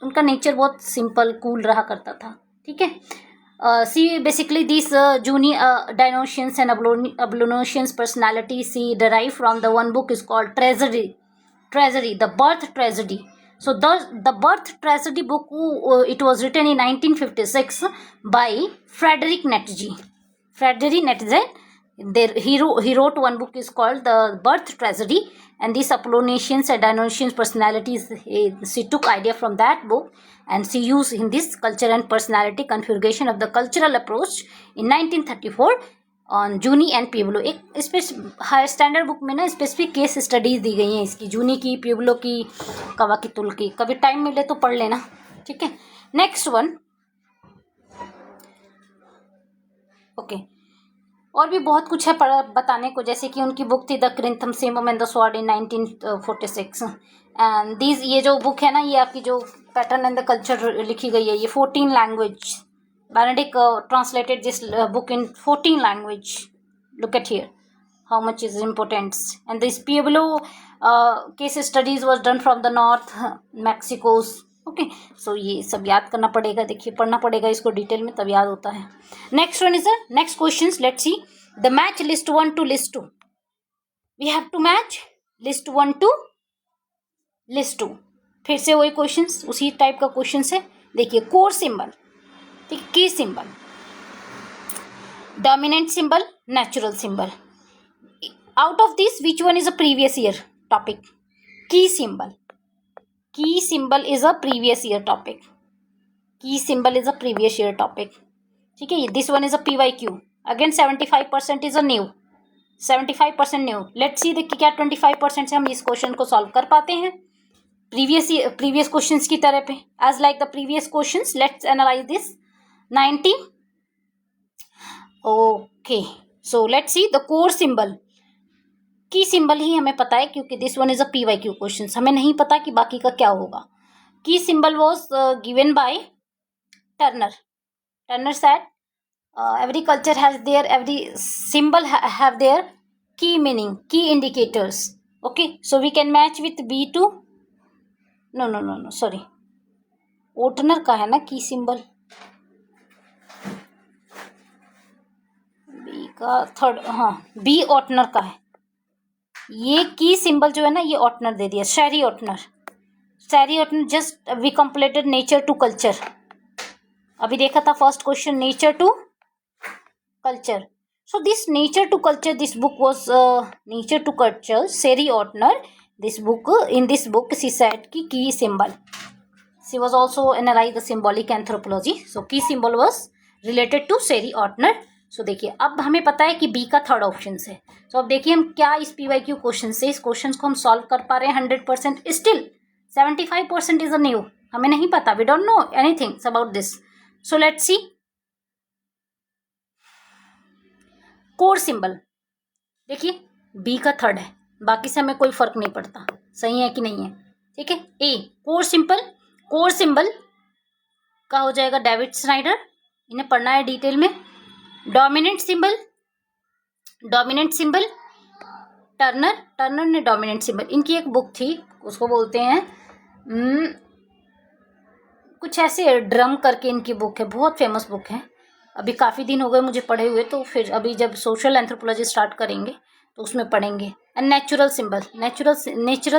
उनका नेचर बहुत सिंपल कूल रहा करता था. ठीक है. See basically these Juni Dionysians and Ablonosians personality she derived from the one book is called Tragedy, the Birth Tragedy. So the Birth Tragedy book it was written in 1956 by Frederick Nietzsche. He wrote one book is called the Birth Tragedy, and these Apollonians and Dionysians personalities she took idea from that book and she used in this culture and personality configuration of the cultural approach in 1934 on Juni and Pueblo. एक higher standard book में ना specific case studies दी गई हैं इसकी, जूनी की, Pueblo की, कवाकितुल की. कभी टाइम मिले तो पढ़ लेना. ठीक है. Next one. ओके. और भी बहुत कुछ है बताने को, जैसे कि उनकी बुक थी द क्रिंथम सिम्बम and the sword in 1946 and this. ये जो बुक है ना, ये आपकी जो पैटर्न एंड द कल्चर लिखी गई है, ये 14 language. Benedict translated this book in 14 language. Look at here how much is importance. And this Pueblo case studies was done from the North Mexico's. Okay, so ये सब याद करना पड़ेगा. देखिए पढ़ना पड़ेगा इसको डिटेल में, तब याद होता है. Next one is next questions. Let's see the match list 1 to list 2. We have to match list 1 to list 2. फिर से वही क्वेश्चंस, उसी टाइप का क्वेश्चन है. देखिए कोर सिंबल, ठीक, key symbol, dominant symbol, natural symbol. Out of this which one is a previous year topic? Key symbol. Key symbol is a previous year topic. Key symbol is a previous year topic. ठीक है. This one is a PYQ. Again 75% is a new. 75% new. Let's see देखिए क्या 25% से हम इस question को solve कर पाते हैं प्रीवियस क्वेश्चंस की तरह पे. As like the previous questions, let's analyse this. 90. Okay. So let's see the core symbol. Key symbol ही हमें पता है क्योंकि this one is a PYQ question. हमें नहीं पता कि बाकी का क्या होगा. Key symbol was given by Turner. Turner said every culture has their, every symbol have their key meaning, key indicators. Okay, so we can match with B2. No, sorry, ओटनर का है ना की सिंबल. बी का third, हाँ B ओटनर का है. ये की सिंबल जो है ना, ये ओटनर दे दिया. Sherry Ortner just we completed nature to culture. अभी देखा था first question nature to culture. So this nature to culture, this book was nature to culture. Sherry Ortner. This book, in this book, she said कि key symbol. She was also analyzed the symbolic anthropology. So key symbol was related to Sherry Ortner. So देखिए अब हमें पता है कि B का third option है. So अब देखिए हम क्या इस PYQ क्वेश्चन से इस क्वेश्चन को हम सॉल्व कर पा रहे हैं 100%. Still 75% is a new. हमें नहीं पता. We don't know anything about this. So let's see. Core symbol देखिए बी का थर्ड है, बाकी से हमें कोई फर्क नहीं पड़ता. सही है कि नहीं है? ठीक है. ए कोर सिंबल का हो जाएगा डेविड स्नाइडर. इन्हें पढ़ना है डिटेल में. डोमिनेंट सिंबल टर्नर ने डोमिनेंट सिंबल. इनकी एक बुक थी, उसको बोलते हैं कुछ ऐसे ड्रम करके इनकी बुक है, बहुत फेमस बुक है. अभी काफ़ी दिन हो गए मुझे पढ़े हुए, तो फिर अभी जब सोशल एंथ्रोपोलॉजी स्टार्ट करेंगे तो उसमें पढ़ेंगे. And natural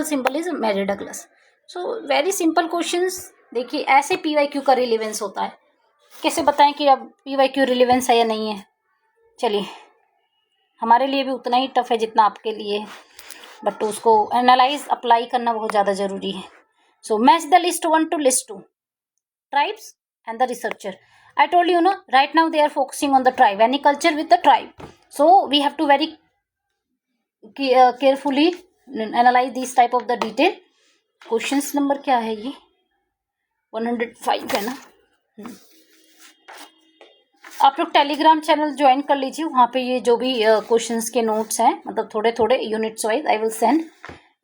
symbol is Mary Douglas. So very simple questions. देखिए ऐसे PYQ का रिलेवेंस होता है. कैसे बताएं कि अब PYQ रिलेवेंस है या नहीं है? चलिए, हमारे लिए भी उतना ही टफ है जितना आपके लिए, बट उसको एनालाइज अप्लाई करना बहुत ज़्यादा ज़रूरी है. So match the list 1 to list 2. Tribes and the researcher. I told you, right now they are focusing on the tribe, any culture with the tribe. So we have to very carefully analyze these type of the detail. Questions number क्या है ये? 105 है ना. आप लोग Telegram channel join कर लीजिए. वहाँ पे ये जो भी क्वेश्चंस के नोट्स हैं, मतलब थोड़े थोड़े units wise I will send.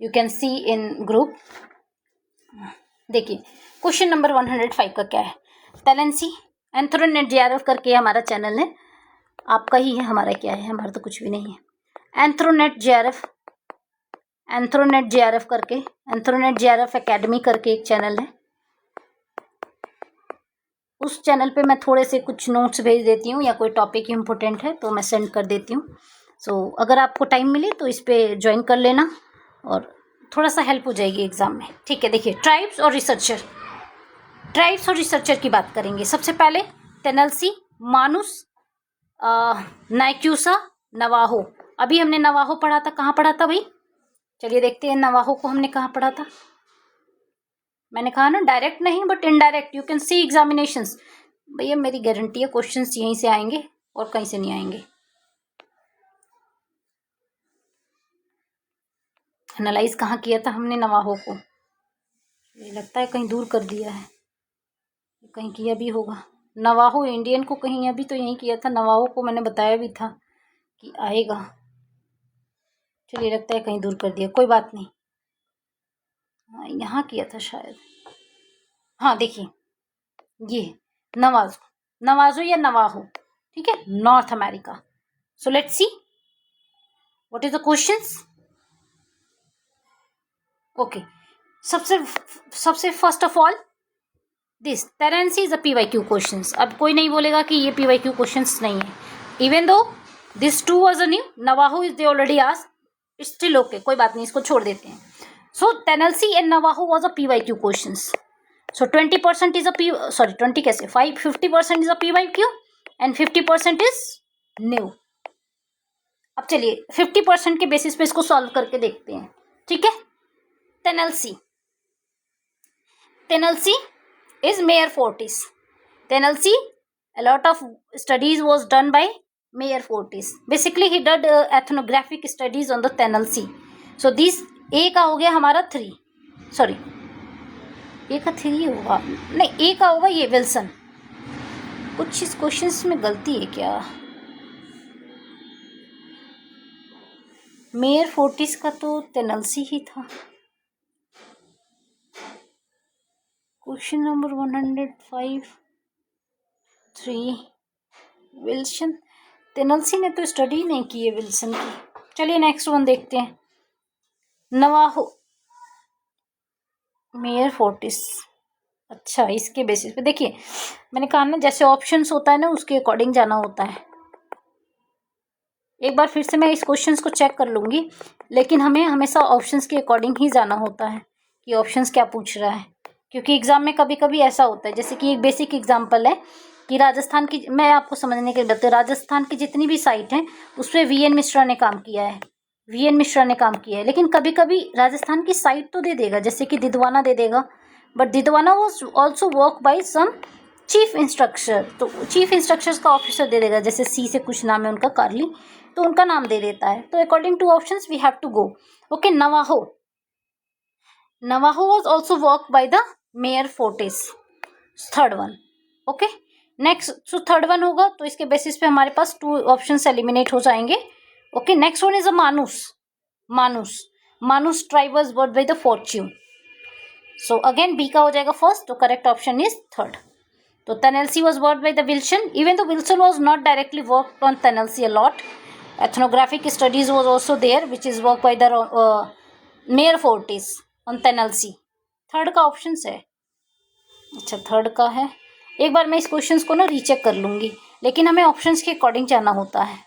You can C in group. देखिए क्वेश्चन नंबर 105 का क्या है. टैलेंसी एंथ्रोनेट JRF करके हमारा चैनल है. आपका ही है, हमारा क्या है? हमारा तो कुछ भी नहीं है. एंथ्रोनेट JRF करके, एंथ्रोनेट JRF एकेडमी करके एक चैनल है. उस चैनल पे मैं थोड़े से कुछ नोट्स भेज देती हूँ, या कोई टॉपिक इम्पोर्टेंट है तो मैं सेंड कर देती हूँ. सो अगर आपको टाइम मिले तो इस पर ज्वाइन कर लेना, और थोड़ा सा हेल्प हो जाएगी एग्जाम में. ठीक है. देखिए ट्राइब्स और रिसर्चर की बात करेंगे. सबसे पहले टेनल्सी, मानुस, नाइक्यूसा, नवाहो. अभी हमने नवाहो पढ़ा था. कहाँ पढ़ा था भाई? चलिए देखते हैं नवाहो को हमने कहाँ पढ़ा था. मैंने कहा ना डायरेक्ट नहीं but indirect. You can C examinations. भैया मेरी गारंटी है क्वेश्चंस यहीं से आएंगे और कहीं से नहीं आएंगे. एनालाइज कहाँ किया था हमने नवाहो को? मुझे लगता है कहीं दूर कर दिया है, कहीं किया भी होगा. नवाहो इंडियन को कहीं अभी तो यहीं किया था. नवाहो को मैंने बताया भी था कि आएगा. चलिए लगता है कहीं दूर कर दिया. कोई बात नहीं. हाँ यहाँ किया था शायद. हाँ देखिए ये नवाजो या नवाहो. ठीक है. North America. So let's see what is the questions. Okay. सबसे first of all this Tallensi is a PYQ questions. अब कोई नहीं बोलेगा कि ये PYQ क्वेश्चंस नहीं है. Even though this 2 was a new. Navajo is they already asked. Still okay, कोई बात नहीं, इसको छोड़ देते हैं. So Tallensi and Navajo was a PYQ questions. So 20% is a 20 कैसे 50% is a PYQ and 50% is new. अब चलिए 50% के बेसिस पे इसको सॉल्व करके देखते हैं. ठीक है. टेनेल्सी is Mayer Fortis. Tennessee, a lot of studies was done by Mayer Fortis. Basically, he did ethnographic studies on the Tennessee. So this A का हो गया हमारा 3. सॉरी A का 3 होगा नहीं, A का होगा ये विल्सन. कुछ इस क्वेश्चंस में गलती है क्या? मेयर फोर्टिस का तो टेनेल्सी ही था. Question number 105 3 Wilson. टेनेल्सी ने तो स्टडी नहीं की है विल्सन की. चलिए नेक्स्ट वन देखते हैं. Navajo, mayor Fortis. अच्छा इसके बेसिस पे देखिए मैंने कहा ना जैसे ऑप्शंस होता है ना उसके अकॉर्डिंग जाना होता है. एक बार फिर से मैं इस क्वेश्चंस को चेक कर लूँगी, लेकिन हमें हमेशा ऑप्शंस के अकॉर्डिंग ही जाना होता है कि ऑप्शंस क्या पूछ रहा है. क्योंकि एग्जाम में कभी कभी ऐसा होता है, जैसे कि एक बेसिक एग्जांपल है कि राजस्थान की, मैं आपको समझने के लिए बताती हूँ, राजस्थान की जितनी भी साइट है उस पर वीएन मिश्रा ने काम किया है, वीएन मिश्रा ने काम किया है। लेकिन कभी कभी राजस्थान की साइट तो दे देगा, जैसे कि दिदवाना दे देगा, बट दिदवाना was also work by some chief instructor, तो चीफ इंस्ट्रक्टर्स का ऑफिसर दे देगा, जैसे सी से कुछ नाम है उनका, कार्ली, तो उनका नाम दे देता है। तो according to options we have to go. Okay, Navajo, Navajo was also work by the Meyer Fortes, third one. Okay, next, तो थर्ड वन होगा, तो इसके बेसिस पे हमारे पास 2 ऑप्शंस एलिमिनेट हो जाएंगे। Okay, next one is a Manus, Manus, Manus tribe was worked by the Fortune, so again B का हो जाएगा फर्स्ट, तो करेक्ट ऑप्शन इज थर्ड। तो Tennessee was worked by the Wilson, even though Wilson was not directly worked on Tennessee a lot. Ethnographic studies was also there, which is worked by the Mayor Fortis on Tennessee. Third का option है, अच्छा third का है। एक बार मैं इस questions को ना रीचेक कर लूंगी, लेकिन हमें ऑप्शंस के अकॉर्डिंग जाना होता है।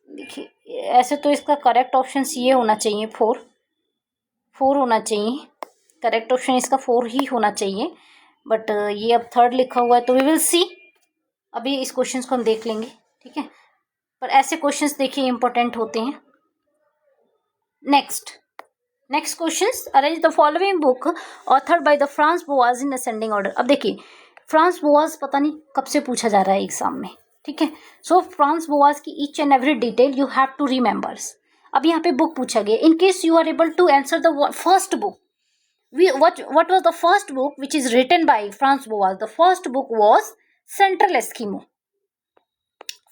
देखिए, ऐसे तो इसका करेक्ट ऑप्शन ये होना चाहिए, 4 होना चाहिए, करेक्ट ऑप्शन इसका 4 ही होना चाहिए, बट ये अब थर्ड लिखा हुआ है, तो वी विल सी, अभी इस क्वेश्चन को हम देख लेंगे, ठीक है। पर ऐसे क्वेश्चंस देखिए इंपॉर्टेंट होते हैं। Next questions, arrange the following book authored by the France Boaz in ascending order. अब देखिए, फ्रांस बोआज पता नहीं कब से पूछा जा रहा है एग्जाम में, ठीक है। सो फ्रांस बोआज की each and every detail you have to remembers. अब यहाँ पे बुक पूछा गया, in case you are able to answer the first book, what was the first book which is written by Franz Boas? The first book was Central Eskimo.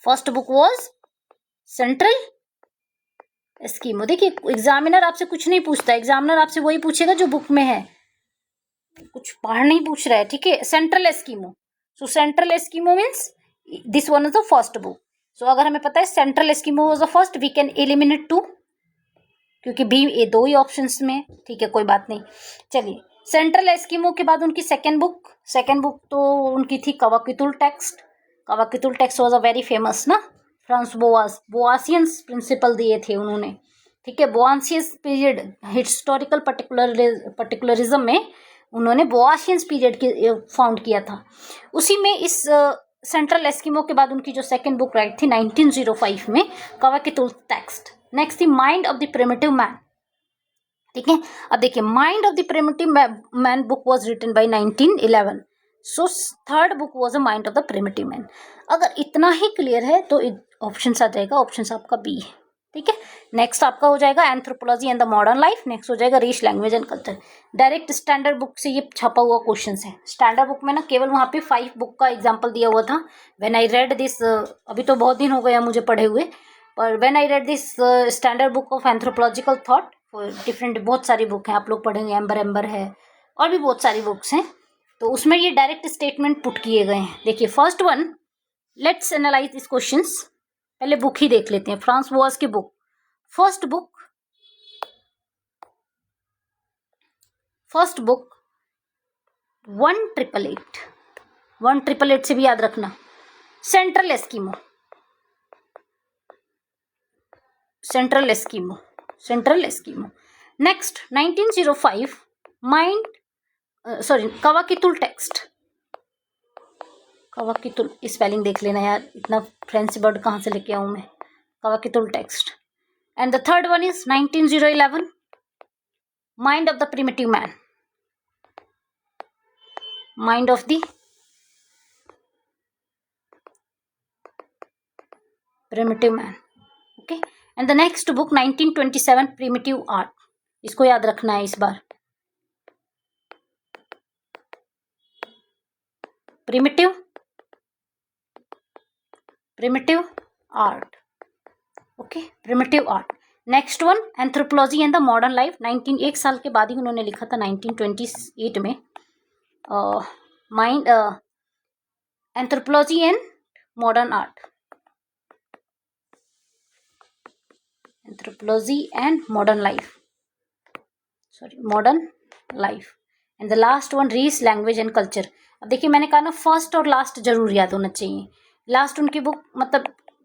First book was Central Eskimo. देखिए, examiner आपसे कुछ नहीं पूछता, examiner आपसे वही पूछेगा जो book में है, कुछ पढ़ नहीं पूछ रहा है, ठीक है। Central Eskimo, so central Eskimo means this one is the first book. So अगर हमें पता है central Eskimo was the first, we can eliminate 2, क्योंकि बी ये 2 ही ऑप्शंस में, ठीक है, कोई बात नहीं। चलिए, सेंट्रल एस्किमो के बाद उनकी सेकेंड बुक तो उनकी थी Kwakiutl text. Kwakiutl text was a very famous ना, फ्रांस बोआसियंस प्रिंसिपल दिए थे उन्होंने, ठीक है। बोआसियंस पीरियड हिस्टोरिकल पर्टिकुलरिज्म में उन्होंने बोआसियंस पीरियड की फाउंड किया था। उसी में इस सेंट्रल एस्किमो के बाद उनकी जो सेकेंड बुक राइट थी 1905 में, कवाकितुल टेक्स्ट। नेक्स्ट थी mind of the primitive man, ठीक है। अब देखिए, mind of the primitive man book was written by 1911, so third book was a mind of the primitive man. अगर इतना ही क्लियर है तो ऑप्शन आ जाएगा, ऑप्शन आपका बी है, ठीक है। नेक्स्ट आपका हो जाएगा anthropology and the modern life, next हो जाएगा reach language and culture. Direct standard book से ये छपा हुआ क्वेश्चन है। स्टैंडर्ड बुक में ना केवल वहाँ पे 5 बुक का एग्जाम्पल दिया हुआ था। व्हेन आई रेड दिस, अभी तो बहुत दिन हो गया मुझे पढ़े हुए, पर when I read this standard book of anthropological thought, different बहुत सारी बुक हैं, आप लोग पढ़ेंगे, एम्बर है और भी बहुत सारी बुक्स हैं, तो उसमें ये डायरेक्ट स्टेटमेंट पुट किए गए हैं। देखिए, first one, let's analyse this questions. पहले बुक ही देख लेते हैं, फ्रांस बोआस की बुक, फर्स्ट बुक 1888 से भी याद रखना, central Eskimo, next 1905 Kwakiutl text, Kwakiutl spelling देख लेना यार, इतना फ्रेंच वर्ड कहाँ से लेके आऊँ मैं, Kwakiutl text. And the third one is 1911 mind of the primitive man, mind of the primitive man, okay. And the next book 1927 primitive art, इसको याद रखना है इस बार, primitive art, okay, primitive art. Next one anthropology and the modern life, 1 साल के बाद ही उन्होंने लिखा था 1928 में, mind anthropology and modern art, anthropology and modern life, and the last one reach language and culture. अब देखिए, मैंने कहा ना फर्स्ट और लास्ट जरूर याद होना चाहिए। लास्ट उनकी बुक मतलब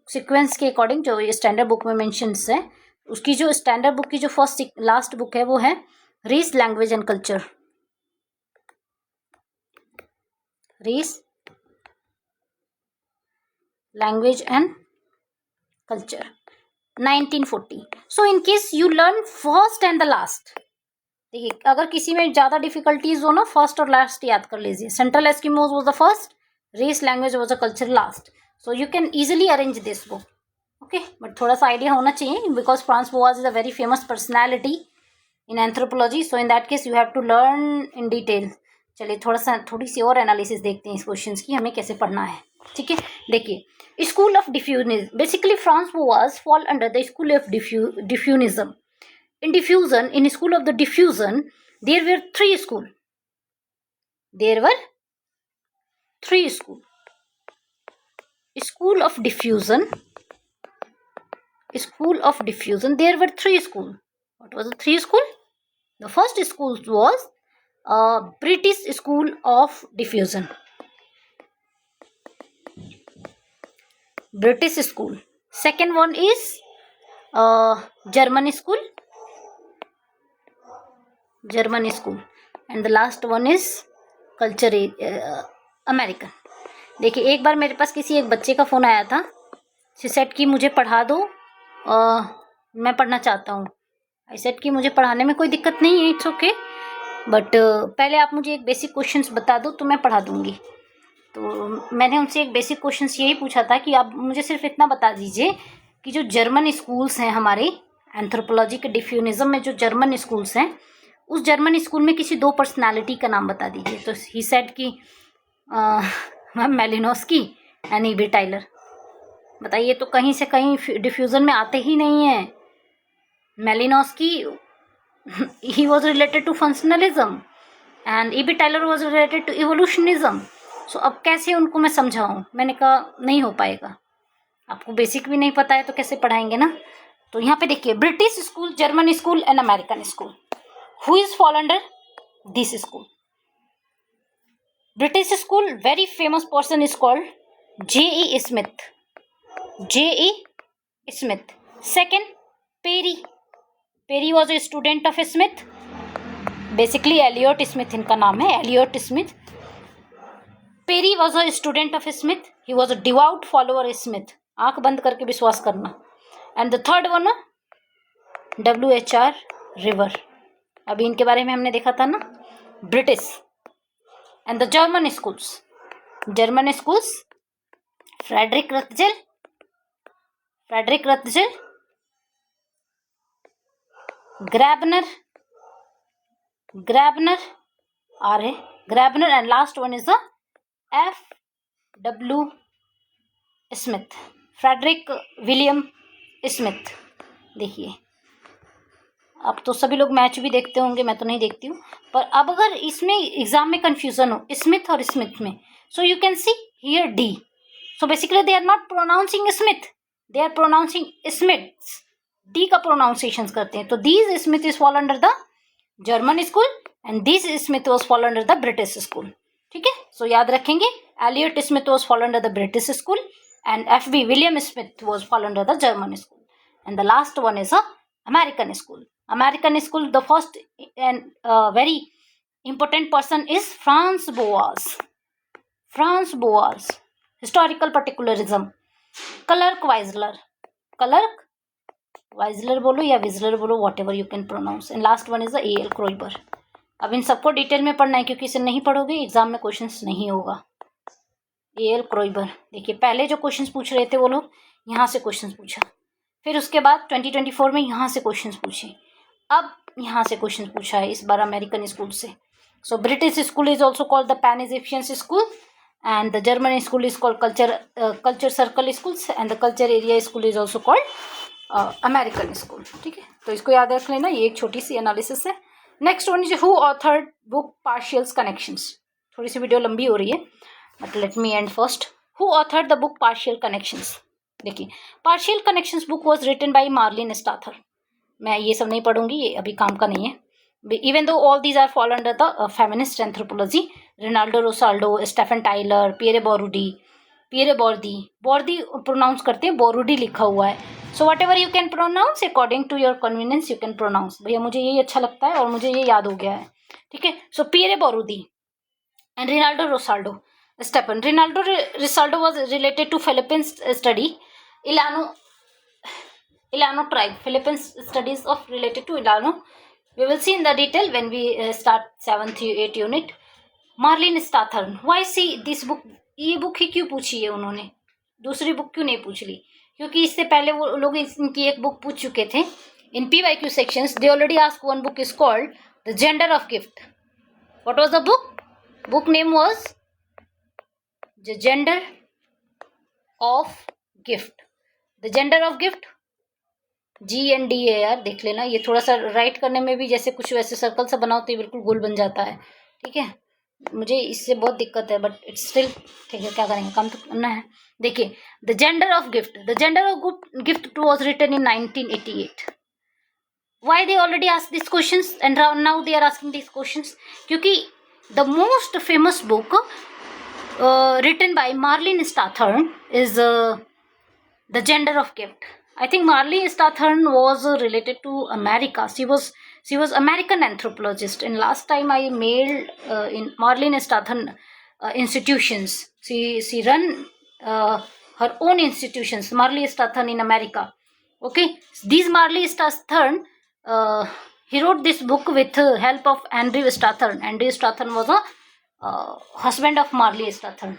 सीक्वेंस के अकॉर्डिंग जो ये स्टैंडर्ड बुक में मेंशन्स है, उसकी जो स्टैंडर्ड बुक की जो फर्स्ट लास्ट बुक है वो है race language and culture, race language and culture 1940. So in case you learn first and the last, देखिए अगर किसी में ज़्यादा डिफिकल्टीज हो ना, फर्स्ट और लास्ट याद कर लीजिए. Central Eskimos was the first, race language was the culture last. So you can easily arrange this book. Okay, but थोड़ा सा आइडिया होना चाहिए because Franz Boas is a very famous personality in anthropology. So in that case you have to learn in detail. चलिए थोड़ी सी और analysis देखते हैं इस क्वेश्चन की, हमें कैसे पढ़ना है. ठीक है, देखिए school of diffusionism, basically Franz Boas fall under the school of diffusionism. In diffusion, in school of the diffusion, there were three school. There were three school. School of diffusion. School of diffusion. There were three school. What was the three school? The first school was British School of Diffusion. British school. Second one is German school. German school, and the last one is culture American. देखिए एक बार मेरे पास किसी एक बच्चे का phone आया था. She said कि मुझे पढ़ा दो, मैं पढ़ना चाहता हूँ. आई सेड कि मुझे पढ़ाने में कोई दिक्कत नहीं है, इट्स ओके, बट पहले आप मुझे एक बेसिक क्वेश्चंस बता दो तो मैं पढ़ा दूँगी. तो मैंने उनसे एक बेसिक क्वेश्चंस यही पूछा था कि आप मुझे सिर्फ इतना बता दीजिए कि जो जर्मन स्कूल्स हैं हमारे एंथ्रोपोलॉजी के डिफ्यूनिज्म में, जो जर्मन स्कूल्स हैं, उस जर्मन स्कूल में किसी दो पर्सनालिटी का नाम बता दीजिए. तो ही सेड कि ma'am Malinowski and E B Tylor. बताइए, तो कहीं से कहीं डिफ्यूज़न में आते ही नहीं है. Malinowski he was related to functionalism and E B Tylor was related to evolutionism. So अब कैसे उनको मैं समझाऊँ? मैंने कहा नहीं हो पाएगा, आपको बेसिक भी नहीं पता है तो कैसे पढ़ाएंगे ना. तो यहाँ पे देखिए, British school, German school and American school. Who is fall under this school? British school, very famous person is called J.E. Smith. J.E. Smith. Second, Perry. Perry was a student of Smith. Basically, Eliot Smith इनका नाम है, Eliot Smith. Perry was a student of Smith. He was a devout follower of Smith. आंख बंद करके विश्वास करना. And the third one, W.H.R. River. अभी इनके बारे में हमने देखा था ना. British and the German schools. German schools, Friedrich Ratzel, Graebner are है, Graebner, and last one is the F.W. Smith, Frederick William Smith. देखिए, अब तो सभी लोग मैच भी देखते होंगे, मैं तो नहीं देखती हूँ, पर अब अगर इसमें एग्जाम में कंफ्यूजन हो स्मिथ और स्मिथ में, so you can see here D. So basically they are not pronouncing Smith, they are pronouncing Smith. D का प्रोनाउंसिएशन करते हैं. तो these Smith is fall under the German school and this Smith was fall under the British school. ठीक है, सो याद रखेंगे, Elliot Smith was fall under the British school and F.B. William Smith was fall under the German school. And the last one is American school. American school, the first and very important person is Franz Boas. Franz Boas. Historical particularism. Clark Weisler. Clark Weisler बोलो या विजलर बोलो, whatever you can pronounce. And last one is the A.L. Kroiber. अब इन सबको detail में पढ़ना है क्योंकि इसे नहीं पढ़ोगे एग्जाम में क्वेश्चंस नहीं होगा. A.L. Kroiber. देखिए, पहले जो क्वेश्चंस पूछ रहे थे वो लोग यहाँ से क्वेश्चंस पूछा, फिर उसके बाद 2024 में यहाँ से क्वेश्चंस पूछे, अब यहाँ से क्वेश्चन पूछा है इस बार अमेरिकन स्कूल से. So British school is also called the pan Egyptian school and the German school is called culture circle schools and the culture area school is also called American school. ठीक है, तो इसको याद रख लेना, ये एक छोटी सी एनालिसिस है. Next one is who authored book partials connections. थोड़ी सी वीडियो लंबी हो रही है but let me end first. Who authored the book partial connections. देखिए, partial connections book was written by Marilyn Strathern. मैं ये सब नहीं पढ़ूंगी, ये अभी काम का नहीं है. Even though all these are fall under the feminist anthropology. Renaldo Rosaldo, Stephen Tyler, Pierre Bourdieu, Pierre Bourdieu, Bourdieu pronounce करते हैं, बोरुडी लिखा हुआ है. So whatever you can pronounce according to your convenience you can pronounce. भैया मुझे यही अच्छा लगता है और मुझे ये याद हो गया है. ठीक है. सो Pierre बोरुदी and Rinaldo Rosaldo Stepan. Rinaldo Rosaldo was related to Philippines study. Ilano tribe. Philippines studies of related to Ilano. We will see in the detail when we start 7th to 8th unit. Marlene Stathern. Why see this book? ये book ही क्यों पूछी है उन्होंने, दूसरी book क्यों नहीं पूछ ली? क्योंकि इससे पहले वो लोग इनकी एक बुक पूछ चुके थे. In PYQ sections they already asked one book is called The Gender of Gift. What was the book? Book name was The Gender of Gift. The Gender of Gift. GNDAR देख लेना. ये थोड़ा सा right करने में भी जैसे कुछ वैसे सर्कल सा बनाओ तो ये बिल्कुल गोल बन जाता है. ठीक है. मुझे इससे बहुत दिक्कत है बट इट्स स्टिल ठीक है, क्या करेंगे, काम तो करना है. देखिए the gender of gift. The gender of gift was written in 1988. Why they already asked these questions and now they are asking these questions? क्योंकि the most famous book written by Marlene Stathern is The Gender of Gift. I think Marlene Stathern was related to America. She was American anthropologist, and last time I mailed in Marlene Stathern institutions. She run her own institutions, Marlene Stathern in America. Okay, these Marlene Stathern he wrote this book with help of Andrew Stathern. Andrew Stathern was a husband of Marlene Stathern.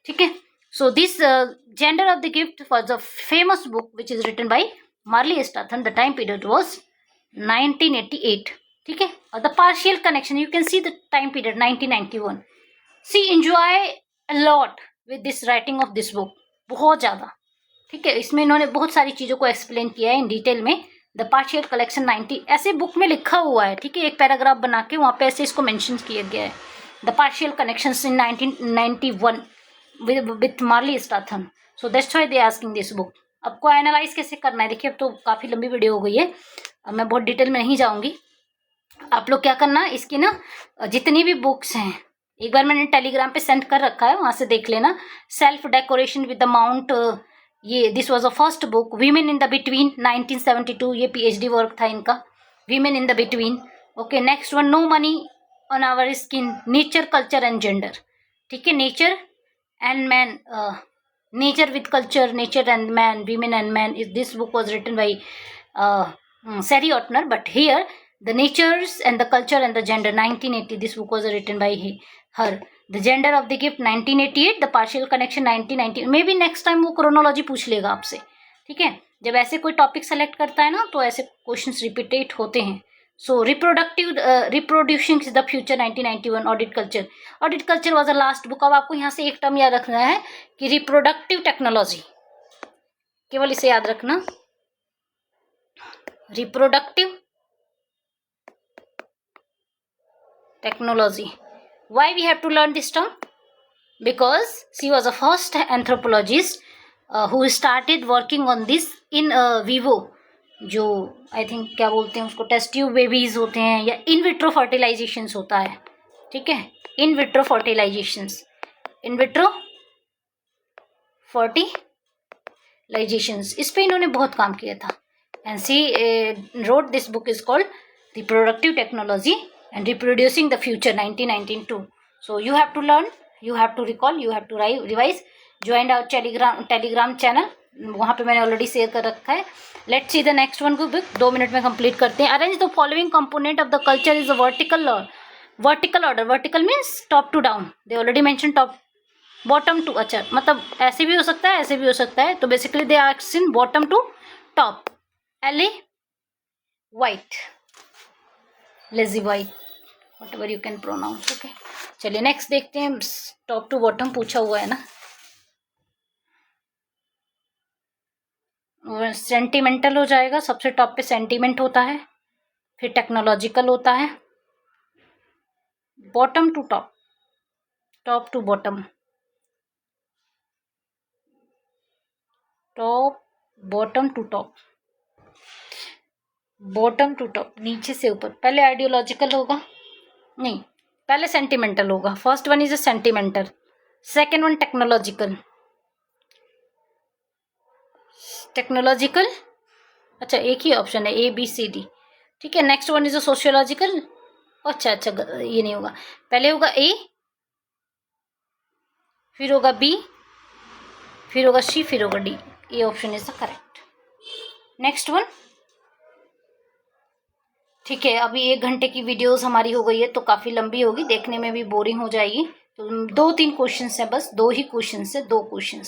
ठीक है. So this Gender of the Gift was a famous book which is written by Marlene Stathern. The time period was 1988. ठीक है. The partial connection, you can see the time period 1991. She enjoy a lot with this writing of this book. बहुत ज़्यादा. ठीक है. इसमें इन्होंने बहुत सारी चीज़ों को एक्सप्लेन किया है इन डिटेल में. द पार्शियल कलेक्शन 90 ऐसे बुक में लिखा हुआ है. ठीक है. एक पैराग्राफ बना के वहाँ पे ऐसे इसको मेंशन किया गया है. The partial connections in 1991 with Marlene Stathern. So that's why they are asking this book. आपको एनालाइज कैसे करना है देखिए. अब तो काफ़ी लंबी वीडियो हो गई है, अब मैं बहुत डिटेल में नहीं जाऊँगी. आप लोग क्या करना, इसकी ना जितनी भी बुक्स हैं एक बार मैंने टेलीग्राम पे सेंड कर रखा है, वहाँ से देख लेना. Self decoration with the mount, ये this was a first book. Women in the between 1972, ये PhD वर्क था इनका. Women in the between. Okay. Next one, no money on our skin, nature culture and gender. ठीक है. Nature and man, nature with culture, nature and man, women and man. This book was written by Sari Otner, but here the natures and the culture and the gender 1980. This book was written by her. The Gender of the Gift 1988. The Partial Connection 1990. May be next time वो chronology पूछ लेगा आपसे. ठीक है. जब ऐसे कोई topic select करता है ना तो ऐसे क्वेश्चंस रिपीटेट होते हैं. So reproducing the future 1991. Audit culture. Audit culture was the last book. अब आपको यहाँ से एक टर्म याद रखना है कि रिप्रोडक्टिव टेक्नोलॉजी, केवल इसे याद रखना. reproductive technology. Why we have to learn this term? Because she was the first anthropologist who started working on this in vivo, जो आई थिंक क्या बोलते हैं उसको, टेस्ट ट्यूब बेबीज होते हैं या इन विट्रो फर्टिलाइजेशंस होता है. ठीक है. इन विट्रो फर्टिलाइजेशंस, इन विट्रो फर्टिलाइजेशंस, इस पे इन्होंने बहुत काम किया था. And she wrote this book is called Reproductive Technology and Reproducing the Future 1992. So you have to learn, you have to recall, you have to revise. Join our telegram channel, वहाँ पे मैंने ऑलरेडी शेयर कर रखा है. Let's see the next one book. 2 minute में complete करते हैं. Arrange the following component of the culture is vertical order. Vertical means top to down. They already mention top bottom to. अच्छा, मतलब ऐसे भी हो सकता है, ऐसे भी हो सकता है. तो basically they are in bottom to top. LA white, lazy white, whatever you can pronounce. Okay, चलिए नेक्स्ट देखते हैं. टॉप टू बॉटम पूछा हुआ है ना. सेंटिमेंटल हो जाएगा. सबसे टॉप पे सेंटीमेंट होता है, फिर टेक्नोलॉजिकल होता है. Bottom to top, top to bottom, top bottom to top, bottom to top, नीचे से ऊपर. पहले आइडियोलॉजिकल होगा, नहीं पहले सेंटिमेंटल होगा. First one is a sentimental, second one technological, technological, अच्छा एक ही ऑप्शन है ABCD, ठीक है। Next one is a sociological, अच्छा ये नहीं होगा, पहले होगा A, फिर होगा B, फिर होगा C, फिर होगा D। ये option is the correct. Next one, ठीक है। अभी 1 घंटे की वीडियोस हमारी हो गई है तो काफ़ी लंबी होगी, देखने में भी बोरिंग हो जाएगी। तो 2-3 क्वेश्चन है, बस 2 ही क्वेश्चन है, 2 क्वेश्चन।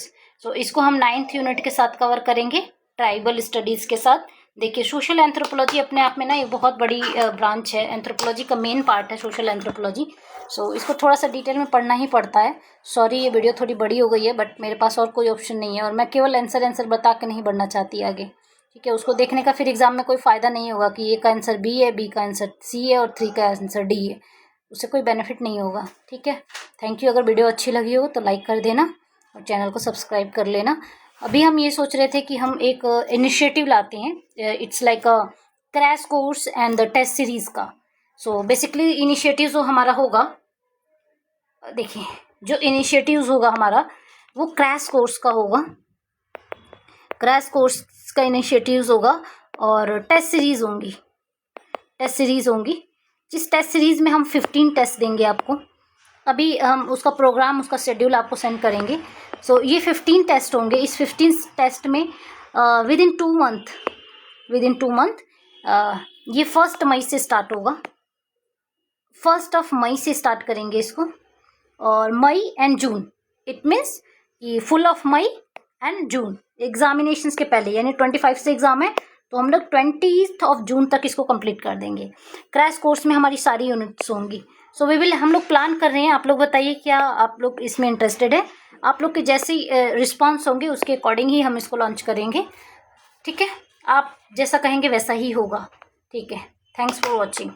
तो इसको हम 9th यूनिट के साथ कवर करेंगे, ट्राइबल स्टडीज़ के साथ। देखिए सोशल एंथ्रोपोलॉजी अपने आप में ना एक बहुत बड़ी ब्रांच है, एंथ्रोपोलॉजी का मेन पार्ट है सोशल एंथ्रोपोलॉजी। सो इसको थोड़ा सा डिटेल में पढ़ना ही पड़ता है। सॉरी ये वीडियो थोड़ी बड़ी हो गई है, बट मेरे पास और कोई ऑप्शन नहीं है, और मैं केवल आंसर बता के नहीं बढ़ना चाहती आगे, ठीक है। उसको देखने का फिर एग्जाम में कोई फ़ायदा नहीं होगा कि ए का आंसर बी है, बी का आंसर सी है और 3 का आंसर डी है, उससे कोई बेनिफिट नहीं होगा, ठीक है। Thank you. अगर वीडियो अच्छी लगी हो तो लाइक कर देना और चैनल को सब्सक्राइब कर लेना। अभी हम ये सोच रहे थे कि हम एक इनिशिएटिव लाते हैं, it's like a crash course and the test series का। सो बेसिकली इनिशिएटिव जो हमारा होगा, देखिए जो इनिशिएटिव होगा हमारा वो क्रैश कोर्स का होगा, क्रैश कोर्स का इनिशिएटिव्स होगा और टेस्ट सीरीज़ होंगी, जिस टेस्ट सीरीज़ में हम 15 टेस्ट देंगे आपको। अभी हम उसका प्रोग्राम, उसका शेड्यूल आपको सेंड करेंगे। सो ये 15 टेस्ट होंगे। इस 15 टेस्ट में विद इन 2 मंथ ये 1 मई से स्टार्ट होगा, 1 मई से स्टार्ट करेंगे इसको, और May and June, it means कि full of May and June examinations के पहले, यानी 25 से एग्ज़ाम है तो हम लोग 20 जून तक इसको कंप्लीट कर देंगे। क्रैश कोर्स में हमारी सारी यूनिट्स होंगी। सो वी विल, हम लोग प्लान कर रहे हैं, आप लोग बताइए क्या आप लोग इसमें इंटरेस्टेड है। आप लोग के जैसे रिस्पॉन्स होंगे उसके अकॉर्डिंग ही हम इसको लॉन्च करेंगे, ठीक है। आप जैसा कहेंगे वैसा ही होगा, ठीक है। Thanks for watching.